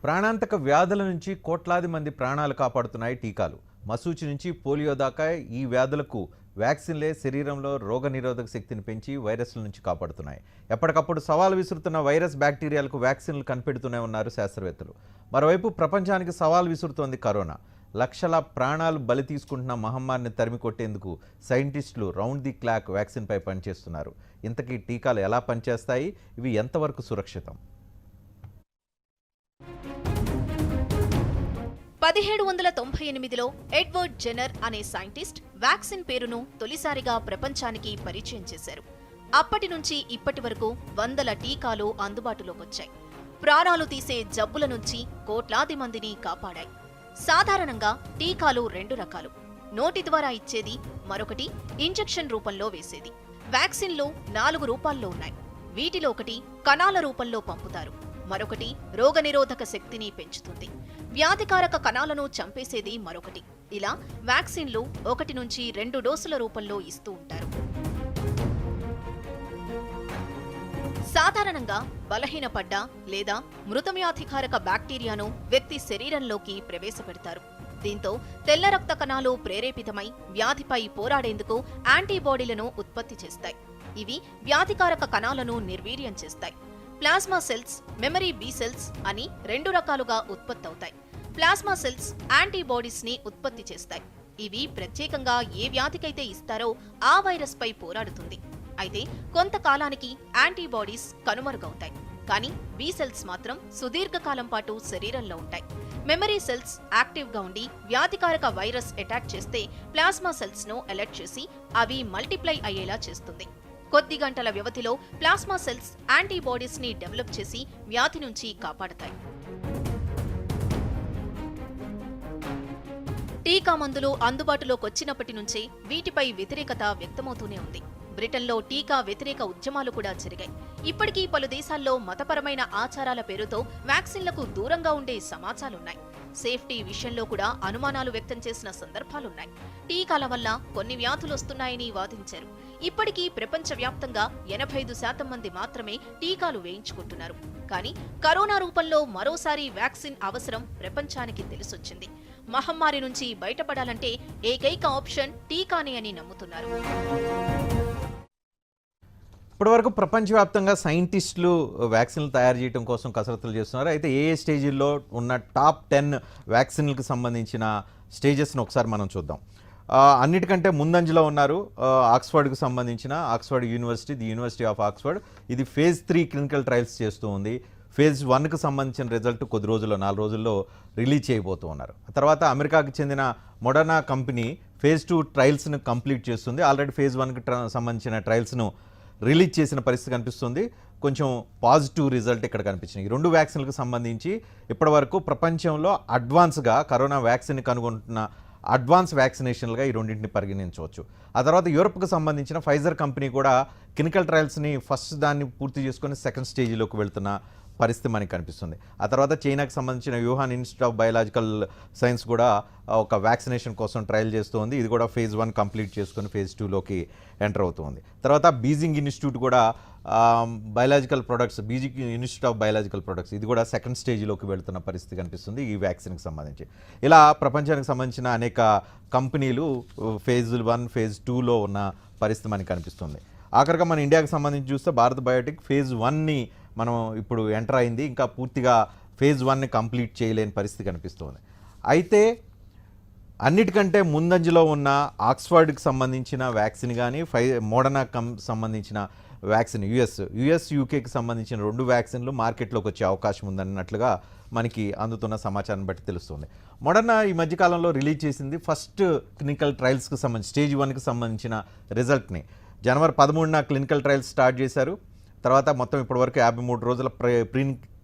ప్రాణాంతక వ్యాధుల నుంచి కోట్లాది మంది ప్రాణాలు కాపాడుతున్నాయి టీకాలు. మసూచి నుంచి పోలియో దాకా ఈ వ్యాధులకు వ్యాక్సిన్లే శరీరంలో రోగనిరోధక శక్తిని పెంచి వైరస్ల నుంచి కాపాడుతున్నాయి. ఎప్పటికప్పుడు సవాలు విసురుతున్న వైరస్ బ్యాక్టీరియాలకు వ్యాక్సిన్లు కనిపెడుతూనే ఉన్నారు శాస్త్రవేత్తలు. మరోవైపు ప్రపంచానికి సవాల్ విసురుతోంది కరోనా. లక్షల ప్రాణాలు బలి తీసుకుంటున్న మహమ్మారిని తరిమి కొట్టేందుకు సైంటిస్టులు రౌండ్ ది క్లాక్ వ్యాక్సిన్పై పనిచేస్తున్నారు. ఇంతకీ టీకాలు ఎలా పనిచేస్తాయి? ఇవి ఎంతవరకు సురక్షితం? 1798లో ఎడ్వర్డ్ జెన్నర్ అనే సైంటిస్ట్ వ్యాక్సిన్ పేరును తొలిసారిగా ప్రపంచానికి పరిచయం చేశారు. అప్పటి నుంచి ఇప్పటి వరకు వందల టీకాలు అందుబాటులోకొచ్చాయి. ప్రాణాలు తీసే జబ్బుల నుంచి కోట్లాది మందిని కాపాడాయి. సాధారణంగా టీకాలు రెండు రకాలు. నోటి ద్వారా ఇచ్చేది, మరొకటి ఇంజెక్షన్ రూపంలో వేసేది. వ్యాక్సిన్లు 4 రూపాల్లో ఉన్నాయి. వీటిలో ఒకటి కణాల రూపంలో పంపుతారు, మరొకటి రోగనిరోధక శక్తిని పెంచుతుంది. వ్యాధికారక కణాలను చంపేసేది మరొకటి. ఇలా వ్యాక్సిన్లు 1 నుంచి 2 డోసుల రూపంలో ఇస్తూ ఉంటారు. సాధారణంగా బలహీనపడ్డ లేదా మృతవ్యాధికారక బ్యాక్టీరియాను వ్యక్తి శరీరంలోకి ప్రవేశపెడతారు. దీంతో తెల్ల రక్త కణాలు ప్రేరేపితమై వ్యాధిపై పోరాడేందుకు యాంటీబాడీలను ఉత్పత్తి చేస్తాయి. ఇవి వ్యాధికారక కణాలను నిర్వీర్యం చేస్తాయి. Plasma cells, memory B cells అని 2 రకాలుగా ఉత్పత్తవుతాయి. ప్లాస్మా సెల్స్ యాంటీబాడీస్ ని ఉత్పత్తి చేస్తాయి. ఇవి ప్రత్యేకంగా ఏ వ్యాధికైతే ఇస్తారో ఆ వైరస్ పై పోరాడుతుంది. అయితే కొంతకాలానికి యాంటీబాడీస్ కనుమరుగవుతాయి. కానీ బి సెల్స్ మాత్రం సుదీర్ఘకాలం పాటు శరీరంలో ఉంటాయి. మెమరీ సెల్స్ యాక్టివ్ గా ఉండి వ్యాధికారక వైరస్ అటాక్ చేస్తే ప్లాస్మా సెల్స్ ను అలర్ట్ చేసి అవి మల్టిప్లై అయ్యేలా చేస్తుంది. కొద్ది గంటల వ్యవధిలో ప్లాస్మా సెల్స్ యాంటీబాడీస్ ని డెవలప్ చేసి వ్యాధి నుంచి కాపాడతాయి. టీకా మందులు అందుబాటులోకి వచ్చినప్పటి నుంచే వీటిపై వ్యతిరేకత వ్యక్తమవుతూనే ఉంది. బ్రిటన్లో టీకా వ్యతిరేక ఉద్యమాలు కూడా జరిగాయి. ఇప్పటికీ పలు దేశాల్లో మతపరమైన ఆచారాల పేరుతో వ్యాక్సిన్లకు దూరంగా ఉండే సమాచారాలున్నాయి. సేఫ్టీ విషయంలో కూడా అనుమానాలు వ్యక్తం చేసిన సందర్భాలున్నాయి. టీకాల వల్ల కొన్ని వ్యాధులు వస్తున్నాయని వాదించారు. ఇప్పటికీ ప్రపంచవ్యాప్తంగా 85% మంది మాత్రమే టీకాలు వేయించుకుంటున్నారు. కానీ కరోనా రూపంలో మరోసారి వ్యాక్సిన్ అవసరం ప్రపంచానికి తెలిసొచ్చింది. మహమ్మారి నుంచి బయటపడాలంటే ఏకైక ఆప్షన్ టీకానే అని నమ్ముతున్నారు. ఇప్పటివరకు ప్రపంచవ్యాప్తంగా సైంటిస్టులు వ్యాక్సిన్లు తయారు చేయడం కోసం కసరత్తులు చేస్తున్నారు. అయితే ఏ స్టేజీల్లో ఉన్న టాప్ 10 వ్యాక్సిన్లకు సంబంధించిన స్టేజెస్ను ఒకసారి మనం చూద్దాం. అన్నిటికంటే ముందంజలో ఉన్నారు ఆక్స్ఫర్డ్కు సంబంధించిన Oxford university, the university of Oxford. ఇది ఫేజ్ 3 క్లినికల్ ట్రయల్స్ చేస్తూ ఉంది. ఫేజ్ 1కు సంబంధించిన రిజల్ట్ కొద్ది రోజుల్లో 4 రోజుల్లో రిలీజ్ చేయబోతూ ఉన్నారు. ఆ తర్వాత అమెరికాకు చెందిన మోడర్నా కంపెనీ ఫేజ్ 2 ట్రయల్స్ను కంప్లీట్ చేస్తుంది. ఆల్రెడీ ఫేజ్ 1కి సంబంధించిన ట్రయల్స్ను రిలీజ్ చేసిన పరిస్థితి కనిపిస్తుంది. కొంచెం పాజిటివ్ రిజల్ట్ ఇక్కడ కనిపించినాయి. ఈ 2 వ్యాక్సిన్లకు సంబంధించి ఇప్పటివరకు ప్రపంచంలో అడ్వాన్స్గా కరోనా వ్యాక్సిన్ కనుగొంటున్న అడ్వాన్స్ వ్యాక్సినేషన్లుగా ఈ రెండింటిని పరిగణించవచ్చు. ఆ తర్వాత యూరప్కు సంబంధించిన ఫైజర్ కంపెనీ కూడా క్లినికల్ ట్రయల్స్ని ఫస్ట్ దాన్ని పూర్తి చేసుకొని సెకండ్ స్టేజ్లోకి వెళ్తున్న పరిస్థితి మనకి కనిపిస్తుంది. ఆ తర్వాత చైనాకు సంబంధించిన Wuhan institute of biological science కూడా ఒక వ్యాక్సినేషన్ కోసం ట్రయల్ చేస్తుంది. ఇది కూడా ఫేజ్ 1 కంప్లీట్ చేసుకొని ఫేజ్ 2లోకి ఎంటర్ అవుతుంది. తర్వాత బీజింగ్ ఇన్స్టిట్యూట్ కూడా biological products, Beijing institute of biological products, ఇది కూడా సెకండ్ స్టేజ్లోకి వెళ్తున్న పరిస్థితి కనిపిస్తుంది ఈ వ్యాక్సిన్కి సంబంధించి. ఇలా ప్రపంచానికి సంబంధించిన అనేక కంపెనీలు ఫేజ్ 1, ఫేజ్ 2లో ఉన్న పరిస్థితి మనకి కనిపిస్తుంది. ఆఖరిగా మన ఇండియాకి సంబంధించి చూస్తే భారత్ బయోటెక్ ఫేజ్ 1ని మనం ఇప్పుడు ఎంటర్ అయింది. ఇంకా పూర్తిగా ఫేజ్ 1ని కంప్లీట్ చేయలేని పరిస్థితి కనిపిస్తుంది. అయితే అన్నిటికంటే ముందంజలో ఉన్న ఆక్స్ఫర్డ్కి సంబంధించిన వ్యాక్సిన్ కానీ మోడర్నా సంబంధించిన వ్యాక్సిన్ యుఎస్ యూకేకి సంబంధించిన 2 వ్యాక్సిన్లు మార్కెట్లోకి వచ్చే అవకాశం ఉందన్నట్లుగా మనకి అందుతున్న సమాచారం బట్టి తెలుస్తుంది. మోడర్నా ఈ మధ్యకాలంలో రిలీజ్ చేసింది ఫస్ట్ క్లినికల్ ట్రయల్స్కి సంబంధించి స్టేజ్ 1కి సంబంధించిన రిజల్ట్ని. జనవరి 13న క్లినికల్ ట్రయల్స్ స్టార్ట్ చేశారు. తర్వాత మొత్తం ఇప్పటివరకు 53 రోజుల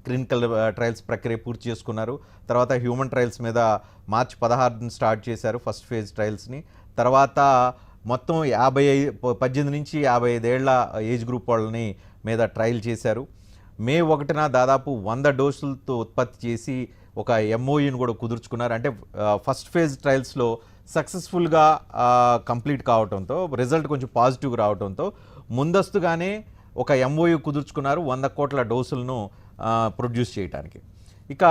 క్లినికల్ ట్రయల్స్ ప్రక్రియ పూర్తి చేసుకున్నారు. తర్వాత హ్యూమన్ ట్రయల్స్ మీద మార్చి 16న స్టార్ట్ చేశారు ఫస్ట్ ఫేజ్ ట్రయల్స్ని. తర్వాత మొత్తం 18 నుంచి 55 ఏళ్ల ఏజ్ గ్రూప్ వాళ్ళని మీద ట్రయల్ చేశారు. మే 1న దాదాపు 100 డోసులతో ఉత్పత్తి చేసి ఒక ఎంఓయూని కూడా కుదుర్చుకున్నారు. అంటే ఫస్ట్ ఫేజ్ ట్రయల్స్లో సక్సెస్ఫుల్గా కంప్లీట్ కావడంతో రిజల్ట్ కొంచెం పాజిటివ్ రావడంతో ముందస్తుగానే ఒక ఎంఓయూ కుదుర్చుకున్నారు 100 కోట్ల డోసులను ప్రొడ్యూస్ చేయడానికి. ఇక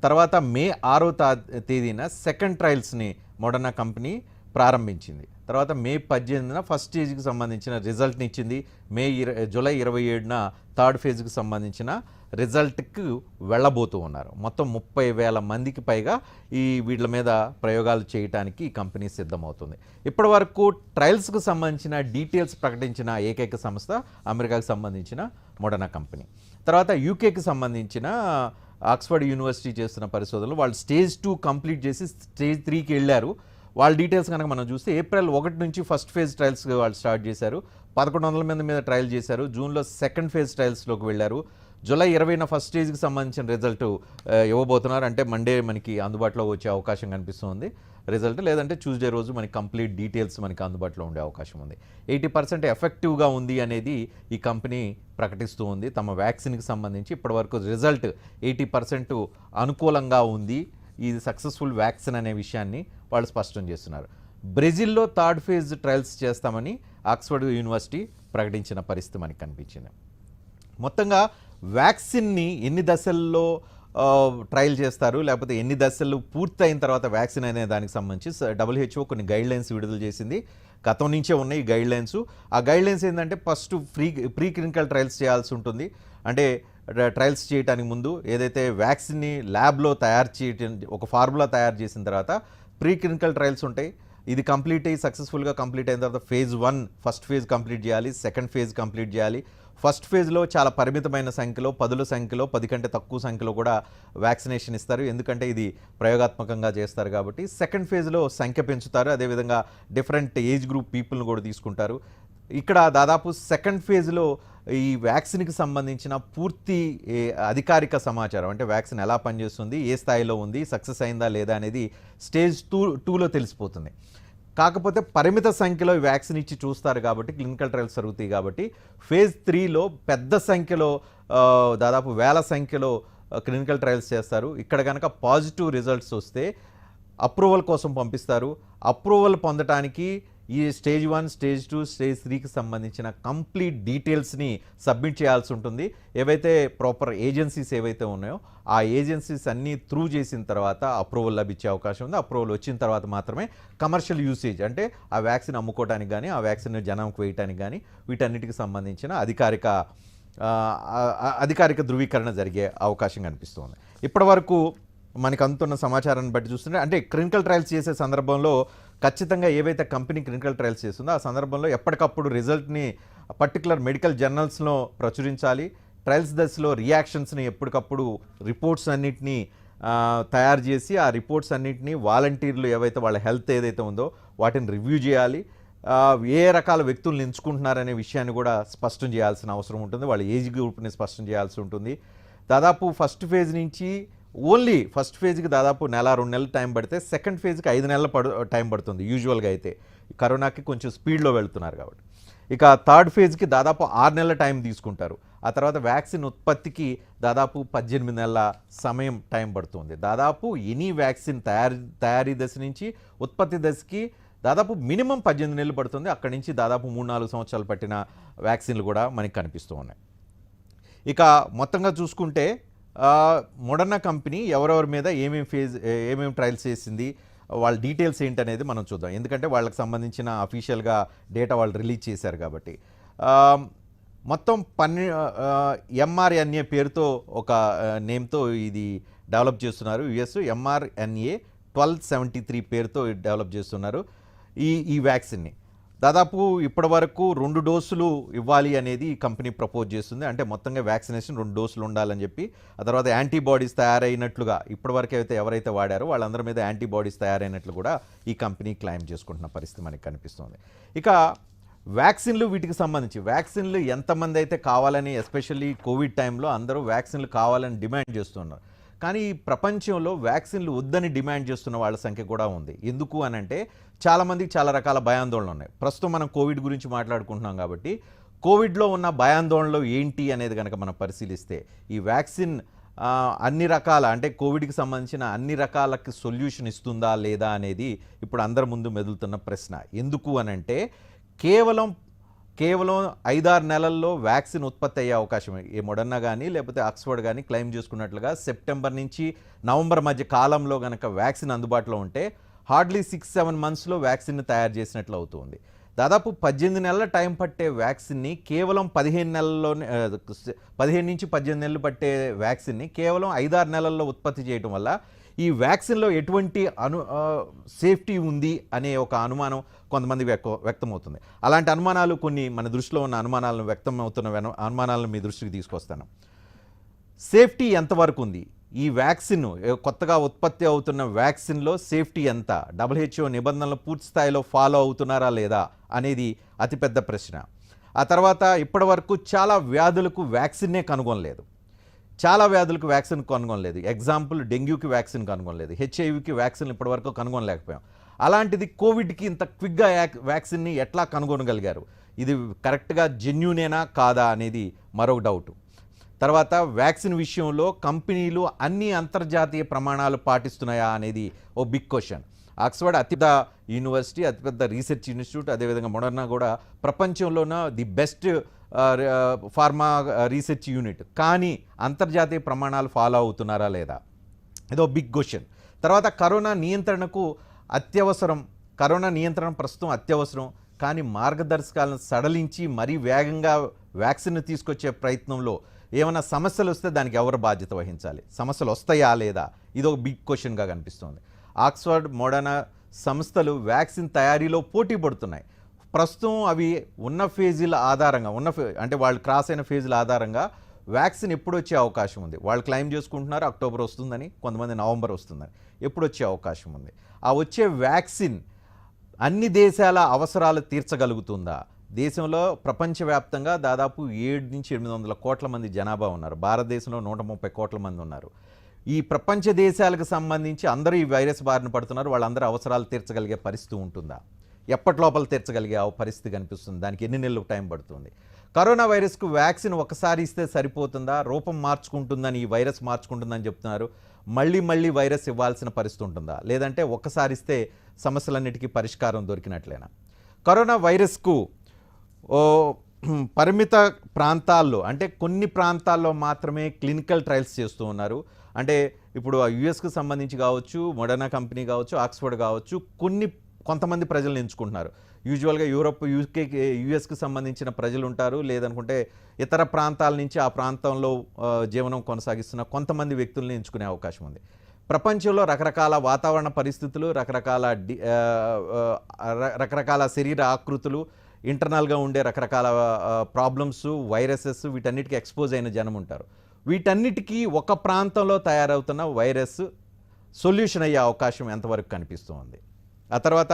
తర్వాత మే 6వ తేదీన సెకండ్ ట్రయల్స్ని మోడర్నా కంపెనీ ప్రారంభించింది. తర్వాత మే 18న ఫస్ట్ స్టేజ్కి సంబంధించిన రిజల్ట్ని ఇచ్చింది. జూలై 27న థర్డ్ ఫేజ్కి సంబంధించిన రిజల్ట్కి వెళ్ళబోతూ ఉన్నారు. మొత్తం 30,000 మందికి పైగా వీళ్ళ మీద ప్రయోగాలు చేయడానికి ఈ కంపెనీ సిద్ధమవుతుంది. ఇప్పటి వరకు ట్రయల్స్కు సంబంధించిన డీటెయిల్స్ ప్రకటించిన ఏకైక సంస్థ అమెరికాకు సంబంధించిన మోడర్నా కంపెనీ. తర్వాత యూకేకి సంబంధించిన ఆక్స్ఫర్డ్ యూనివర్సిటీ చేస్తున్న పరిశోధనలు వాళ్ళు స్టేజ్ 2 కంప్లీట్ చేసి స్టేజ్ 3కి వెళ్ళారు. వాళ్ళ డీటెయిల్స్ కనుక మనం చూస్తే ఏప్రిల్ 1 నుంచి ఫస్ట్ ఫేజ్ ట్రయల్స్ వాళ్ళు స్టార్ట్ చేశారు. 1100 మంది మీద ట్రయల్ చేశారు. జూన్లో సెకండ్ ఫేజ్ ట్రయల్స్లోకి వెళ్ళారు. జూలై 20న ఫస్ట్ స్టేజ్కి సంబంధించిన రిజల్ట్ ఇవ్వబోతున్నారు. అంటే మండే మనకి అందుబాటులో వచ్చే అవకాశం కనిపిస్తుంది రిజల్ట్, లేదంటే ట్యూస్డే రోజు మనకి కంప్లీట్ డీటెయిల్స్ మనకి అందుబాటులో ఉండే అవకాశం ఉంది. 80% ఎఫెక్టివ్గా ఉంది అనేది ఈ కంపెనీ ప్రకటిస్తూ ఉంది. తమ వ్యాక్సిన్కి సంబంధించి ఇప్పటివరకు రిజల్ట్ 80% అనుకూలంగా ఉంది, ఇది సక్సెస్ఫుల్ వ్యాక్సిన్ అనే విషయాన్ని వాళ్ళు స్పష్టం చేస్తున్నారు. బ్రెజిల్లో థర్డ్ ఫేజ్ ట్రయల్స్ చేస్తామని ఆక్స్ఫర్డ్ యూనివర్సిటీ ప్రకటించిన పరిస్థితి మనకి కనిపించింది. మొత్తంగా వ్యాక్సిన్ని ఎన్ని దశల్లో ట్రయల్ చేస్తారు, లేకపోతే ఎన్ని దశలు పూర్తి అయిన తర్వాత వ్యాక్సిన్ అనే దానికి సంబంధించి WHO కొన్ని గైడ్లైన్స్ విడుదల చేసింది. గతం నుంచే ఉన్నాయి ఈ గైడ్లైన్స్. ఆ గైడ్లైన్స్ ఏంటంటే ఫస్ట్ ప్రీ క్లినికల్ ట్రయల్స్ చేయాల్సి ఉంటుంది. అంటే ట్రయల్స్ చేయడానికి ముందు ఏదైతే వ్యాక్సిన్ని ల్యాబ్లో తయారు చేయడం, ఒక ఫార్ములా తయారు చేసిన తర్వాత ప్రీ క్లినికల్ ట్రయల్స్ ఉంటాయి. ఇది కంప్లీట్ అయ్యి సక్సెస్ఫుల్గా కంప్లీట్ అయిన తర్వాత ఫేజ్ 1 ఫస్ట్ ఫేజ్ కంప్లీట్ చేయాలి, సెకండ్ ఫేజ్ కంప్లీట్ చేయాలి. ఫస్ట్ ఫేజ్లో చాలా పరిమితమైన సంఖ్యలో 10ల సంఖ్యలో 10 కంటే తక్కువ సంఖ్యలో కూడా వ్యాక్సినేషన్ ఇస్తారు, ఎందుకంటే ఇది ప్రయోగాత్మకంగా చేస్తారు కాబట్టి. సెకండ్ ఫేజ్లో సంఖ్య పెంచుతారు, అదేవిధంగా డిఫరెంట్ ఏజ్ గ్రూప్ పీపుల్ని కూడా తీసుకుంటారు. ఇక్కడ దాదాపు సెకండ్ ఫేజ్లో ఈ వ్యాక్సిన్కి సంబంధించిన పూర్తి అధికారిక సమాచారం, అంటే వ్యాక్సిన్ ఎలా పనిచేస్తుంది, ఏ స్థాయిలో ఉంది, సక్సెస్ అయిందా లేదా అనేది స్టేజ్ 2లో తెలిసిపోతుంది. కాకపోతే పరిమిత సంఖ్యలో వ్యాక్సిన్ ఇచ్చి చూస్తారు కాబట్టి, క్లినికల్ ట్రయల్స్ జరుగుతాయి కాబట్టి ఫేజ్ 3లో పెద్ద సంఖ్యలో దాదాపు వేల సంఖ్యలో క్లినికల్ ట్రయల్స్ చేస్తారు. ఇక్కడ కనుక పాజిటివ్ రిజల్ట్స్ వస్తే అప్రూవల్ కోసం పంపిస్తారు. అప్రూవల్ పొందడానికి ఈ స్టేజ్ 1, స్టేజ్ 2, స్టేజ్ 3కి సంబంధించిన కంప్లీట్ డీటెయిల్స్ని సబ్మిట్ చేయాల్సి ఉంటుంది. ఏవైతే ప్రాపర్ ఏజెన్సీస్ ఏవైతే ఉన్నాయో ఆ ఏజెన్సీస్ అన్నీ త్రూ చేసిన తర్వాత అప్రూవల్ లభించే అవకాశం ఉంది. అప్రూవల్ వచ్చిన తర్వాత మాత్రమే కమర్షియల్ యూసేజ్, అంటే ఆ వ్యాక్సిన్ అమ్ముకోవడానికి కానీ, ఆ వ్యాక్సిన్ జనంకు వేయటానికి కానీ, వీటన్నిటికి సంబంధించిన అధికారిక ధృవీకరణ జరిగే అవకాశం కనిపిస్తుంది. ఇప్పటి వరకు మనకు అందుతున్న సమాచారాన్ని బట్టి చూస్తుంటే, అంటే క్లినికల్ ట్రయల్స్ చేసే సందర్భంలో ఖచ్చితంగా ఏవైతే కంపెనీ క్లినికల్ ట్రయల్స్ చేస్తుందో ఆ సందర్భంలో ఎప్పటికప్పుడు రిజల్ట్ని పర్టికులర్ మెడికల్ జర్నల్స్లో ప్రచురించాలి. ట్రయల్స్ దశలో రియాక్షన్స్ని ఎప్పటికప్పుడు రిపోర్ట్స్ అన్నిటినీ తయారు చేసి ఆ రిపోర్ట్స్ అన్నిటినీ వాలంటీర్లు ఏవైతే వాళ్ళ హెల్త్ ఏదైతే ఉందో వాటిని రివ్యూ చేయాలి. ఏ రకాల వ్యక్తులను ఎంచుకుంటున్నారనే విషయాన్ని కూడా స్పష్టం చేయాల్సిన అవసరం ఉంటుంది. వాళ్ళ ఏజ్ గ్రూప్ని స్పష్టం చేయాల్సి ఉంటుంది. దాదాపు ఫస్ట్ ఫేజ్ నుంచి ఓన్లీ ఫస్ట్ ఫేజ్కి దాదాపు 1-2 నెలలు టైం పడితే సెకండ్ ఫేజ్కి 5 నెలల టైం పడుతుంది యూజువల్గా అయితే. కరోనాకి కొంచెం స్పీడ్లో వెళ్తున్నారు కాబట్టి. ఇక థర్డ్ ఫేజ్కి దాదాపు 6 నెలల టైం తీసుకుంటారు. ఆ తర్వాత వ్యాక్సిన్ ఉత్పత్తికి దాదాపు 18 నెలల సమయం టైం పడుతుంది. దాదాపు ఎనీ వ్యాక్సిన్ తయారీ దశ నుంచి ఉత్పత్తి దశకి దాదాపు మినిమం 18 నెలలు పడుతుంది. అక్కడి నుంచి దాదాపు 3-4 సంవత్సరాలు పట్టిన వ్యాక్సిన్లు కూడా మనకి కనిపిస్తూ ఉన్నాయి. ఇక మొత్తంగా చూసుకుంటే మోడర్నా కంపెనీ ఎవరెవరి మీద ఏమేమి ట్రయల్స్ చేసింది, వాళ్ళ డీటెయిల్స్ ఏంటనేది మనం చూద్దాం. ఎందుకంటే వాళ్ళకి సంబంధించిన అఫీషియల్గా డేటా వాళ్ళు రిలీజ్ చేశారు కాబట్టి. మొత్తం mRNA పేరుతో ఒక నేమ్తో ఇది డెవలప్ చేస్తున్నారు. యుఎస్ mRNA 1273 పేరుతో డెవలప్ చేస్తున్నారు ఈ వ్యాక్సిన్ని. దాదాపు ఇప్పటి వరకు 2 డోసులు ఇవ్వాలి అనేది ఈ కంపెనీ ప్రపోజ్ చేస్తుంది. అంటే మొత్తంగా వ్యాక్సినేషన్ 2 డోసులు ఉండాలని చెప్పి, ఆ తర్వాత యాంటీబాడీస్ తయారైనట్లుగా ఇప్పటివరకు ఎవరైతే వాడారో వాళ్ళందరి మీద యాంటీబాడీస్ తయారైనట్లు కూడా ఈ కంపెనీ క్లెయిమ్ చేసుకుంటున్న పరిస్థితి మనకి కనిపిస్తుంది. ఇక వ్యాక్సిన్లు, వీటికి సంబంధించి వ్యాక్సిన్లు ఎంతమంది అయితే కావాలని, ఎస్పెషల్లీ కోవిడ్ టైంలో అందరూ వ్యాక్సిన్లు కావాలని డిమాండ్ చేస్తున్నారు. కానీ ఈ ప్రపంచంలో వ్యాక్సిన్లు వద్దని డిమాండ్ చేస్తున్న వాళ్ళ సంఖ్య కూడా ఉంది. ఎందుకు అని అంటే చాలామందికి చాలా రకాల భయాందోళనలు ఉన్నాయి. ప్రస్తుతం మనం కోవిడ్ గురించి మాట్లాడుకుంటున్నాం కాబట్టి కోవిడ్లో ఉన్న భయాందోళనలు ఏంటి అనేది కనుక మనం పరిశీలిస్తే, ఈ వ్యాక్సిన్ అన్ని రకాల, అంటే కోవిడ్కి సంబంధించిన అన్ని రకాలకి సొల్యూషన్ ఇస్తుందా లేదా అనేది ఇప్పుడు అందరి ముందు మెదులుతున్న ప్రశ్న. ఎందుకు అని అంటే కేవలం 5-6 నెలల్లో వ్యాక్సిన్ ఉత్పత్తి అయ్యే అవకాశం ఈ మొడర్నా కానీ లేకపోతే ఆక్స్ఫర్డ్ కానీ క్లెయిమ్ చేసుకున్నట్లుగా సెప్టెంబర్ నుంచి నవంబర్ మధ్య కాలంలో కనుక వ్యాక్సిన్ అందుబాటులో ఉంటే హార్డ్లీ 6-7 మంత్స్లో వ్యాక్సిన్ తయారు చేసినట్లు అవుతుంది. దాదాపు 18 నెలల టైం పట్టే వ్యాక్సిన్ని కేవలం 15 నెలల్లోనే 15 నుంచి 18 నెలలు పట్టే వ్యాక్సిన్ని కేవలం 5-6 నెలల్లో ఉత్పత్తి చేయడం వల్ల ఈ వ్యాక్సిన్లో ఎటువంటి సేఫ్టీ ఉంది అనే ఒక అనుమానం కొంతమంది వ్యక్తమవుతుంది. అలాంటి అనుమానాలు కొన్ని మన దృష్టిలో ఉన్న అనుమానాలను వ్యక్తమవుతున్న అనుమానాలను మీ దృష్టికి తీసుకొస్తాను. సేఫ్టీ ఎంతవరకు ఉంది? ఈ వ్యాక్సిన్ కొత్తగా ఉత్పత్తి అవుతున్న వ్యాక్సిన్లో సేఫ్టీ ఎంత? WHO నిబంధనలు పూర్తి స్థాయిలో ఫాలో అవుతున్నారా లేదా అనేది అతిపెద్ద ప్రశ్న. ఆ తర్వాత ఇప్పటివరకు చాలా వ్యాధులకు వ్యాక్సిన్నే కనుగొనలేదు. చాలా వ్యాధులకు వ్యాక్సిన్ కనుగొనలేదు. ఎగ్జాంపుల్ డెంగ్యూకి వ్యాక్సిన్ కనుగొనలేదు, హెచ్ఐవికి వ్యాక్సిన్ ఇప్పటివరకు కనుగొనలేకపోయాం. అలాంటిది కోవిడ్కి ఇంత క్విక్గా వ్యాక్సిన్ని ఎట్లా కనుగొనగలిగారు? ఇది కరెక్ట్గా జెన్యూనేనా కాదా అనేది మరొక డౌట్. తర్వాత వ్యాక్సిన్ విషయంలో కంపెనీలు అన్ని అంతర్జాతీయ ప్రమాణాలు పాటిస్తున్నాయా అనేది ఓ బిగ్ క్వశ్చన్. ఆక్స్ఫర్డ్ అతిపెద్ద యూనివర్సిటీ, అతిపెద్ద రీసెర్చ్ ఇన్స్టిట్యూట్, అదేవిధంగా మొడర్నా కూడా ప్రపంచంలోన the best pharma research unit. కానీ అంతర్జాతీయ ప్రమాణాలు ఫాలో అవుతున్నారా లేదా? ఇదో బిగ్ క్వశ్చన్. తర్వాత కరోనా నియంత్రణకు అత్యవసరం. కరోనా నియంత్రణ ప్రస్తుతం అత్యవసరం. కానీ మార్గదర్శకాలను సడలించి మరీ వేగంగా వ్యాక్సిన్ తీసుకొచ్చే ప్రయత్నంలో ఏమైనా సమస్యలు వస్తే దానికి ఎవరు బాధ్యత వహించాలి? సమస్యలు వస్తాయా లేదా? ఇదొక బిగ్ క్వశ్చన్గా కనిపిస్తుంది. ఆక్స్ఫర్డ్, మోడర్నా సంస్థలు వ్యాక్సిన్ తయారీలో పోటీ పడుతున్నాయి. ప్రస్తుతం అవి ఉన్న ఫేజీల ఆధారంగా అంటే వాళ్ళు క్రాస్ అయిన ఫేజీల ఆధారంగా వ్యాక్సిన్ ఎప్పుడు వచ్చే అవకాశం ఉంది? వాళ్ళు క్లెయిమ్ చేసుకుంటున్నారు అక్టోబర్ వస్తుందని, కొంతమంది నవంబర్ వస్తుందని. ఎప్పుడు వచ్చే అవకాశం ఉంది? ఆ వచ్చే వ్యాక్సిన్ అన్ని దేశాల అవసరాలు తీర్చగలుగుతుందా? దేశంలో ప్రపంచవ్యాప్తంగా దాదాపు 700-800 కోట్ల మంది జనాభా ఉన్నారు. భారతదేశంలో 130 కోట్ల మంది ఉన్నారు. ఈ ప్రపంచ దేశాలకు సంబంధించి అందరూ ఈ వైరస్ బారిన పడుతున్నారు. వాళ్ళందరూ అవసరాలు తీర్చగలిగే పరిస్థితి ఉంటుందా? ఎప్పటి లోపల తీర్చగలిగే పరిస్థితి కనిపిస్తుంది? దానికి ఎన్ని నెలలు టైం పడుతుంది? కరోనా వైరస్కు వ్యాక్సిన్ ఒకసారి ఇస్తే సరిపోతుందా? రూపం మార్చుకుంటుందని, ఈ వైరస్ మార్చుకుంటుందని చెప్తున్నారు. మళ్ళీ వైరస్ ఇవ్వాల్సిన పరిస్థితి ఉంటుందా? లేదంటే ఒక్కసారి ఇస్తే సమస్యలన్నిటికీ పరిష్కారం దొరికినట్లేనా? కరోనా వైరస్కు పరిమిత ప్రాంతాల్లో, అంటే కొన్ని ప్రాంతాల్లో మాత్రమే క్లినికల్ ట్రయల్స్ చేస్తూ ఉన్నారు. అంటే ఇప్పుడు యుఎస్కి సంబంధించి కావచ్చు, మొడర్నా కంపెనీ కావచ్చు, ఆక్స్ఫర్డ్ కావచ్చు, కొంతమంది ప్రజలను ఎంచుకుంటున్నారు. యూజువల్గా యూరోప్, యుఎస్కి సంబంధించిన ప్రజలు ఉంటారు. లేదనుకుంటే ఇతర ప్రాంతాల నుంచి ఆ ప్రాంతంలో జీవనం కొనసాగిస్తున్న కొంతమంది వ్యక్తుల్ని ఎంచుకునే అవకాశం ఉంది. ప్రపంచంలో రకరకాల వాతావరణ పరిస్థితులు, రకరకాల శరీర ఆకృతులు, ఇంటర్నల్గా ఉండే రకరకాల ప్రాబ్లమ్స్, వైరసెస్, వీటన్నిటికీ ఎక్స్పోజ్ అయిన జనం ఉంటారు. వీటన్నిటికీ ఒక ప్రాంతంలో తయారవుతున్న వైరస్ సొల్యూషన్ అయ్యే అవకాశం ఎంతవరకు కనిపిస్తుంది? ఆ తర్వాత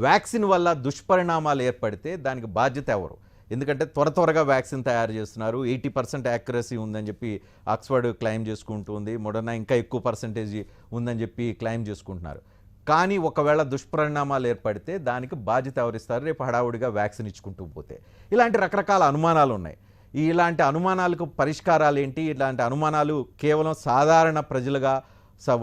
వ్యాక్సిన్ వల్ల దుష్పరిణామాలు ఏర్పడితే దానికి బాధ్యత ఎవరు? ఎందుకంటే త్వరగా వ్యాక్సిన్ తయారు చేస్తున్నారు. 80% యాక్యురసీ ఉందని చెప్పి ఆక్స్ఫర్డ్ క్లెయిమ్ చేసుకుంటుంది. మొడర్నా ఇంకా ఎక్కువ పర్సెంటేజ్ ఉందని చెప్పి క్లెయిమ్ చేసుకుంటున్నారు. కానీ ఒకవేళ దుష్పరిణామాలు ఏర్పడితే దానికి బాధ్యత ఎవరిస్తారు? రేపు హడావుడిగా వ్యాక్సిన్ ఇచ్చుకుంటూ పోతే. ఇలాంటి రకరకాల అనుమానాలు ఉన్నాయి. ఇలాంటి అనుమానాలకు పరిష్కారాలు ఏంటి? ఇలాంటి అనుమానాలు కేవలం సాధారణ ప్రజలుగా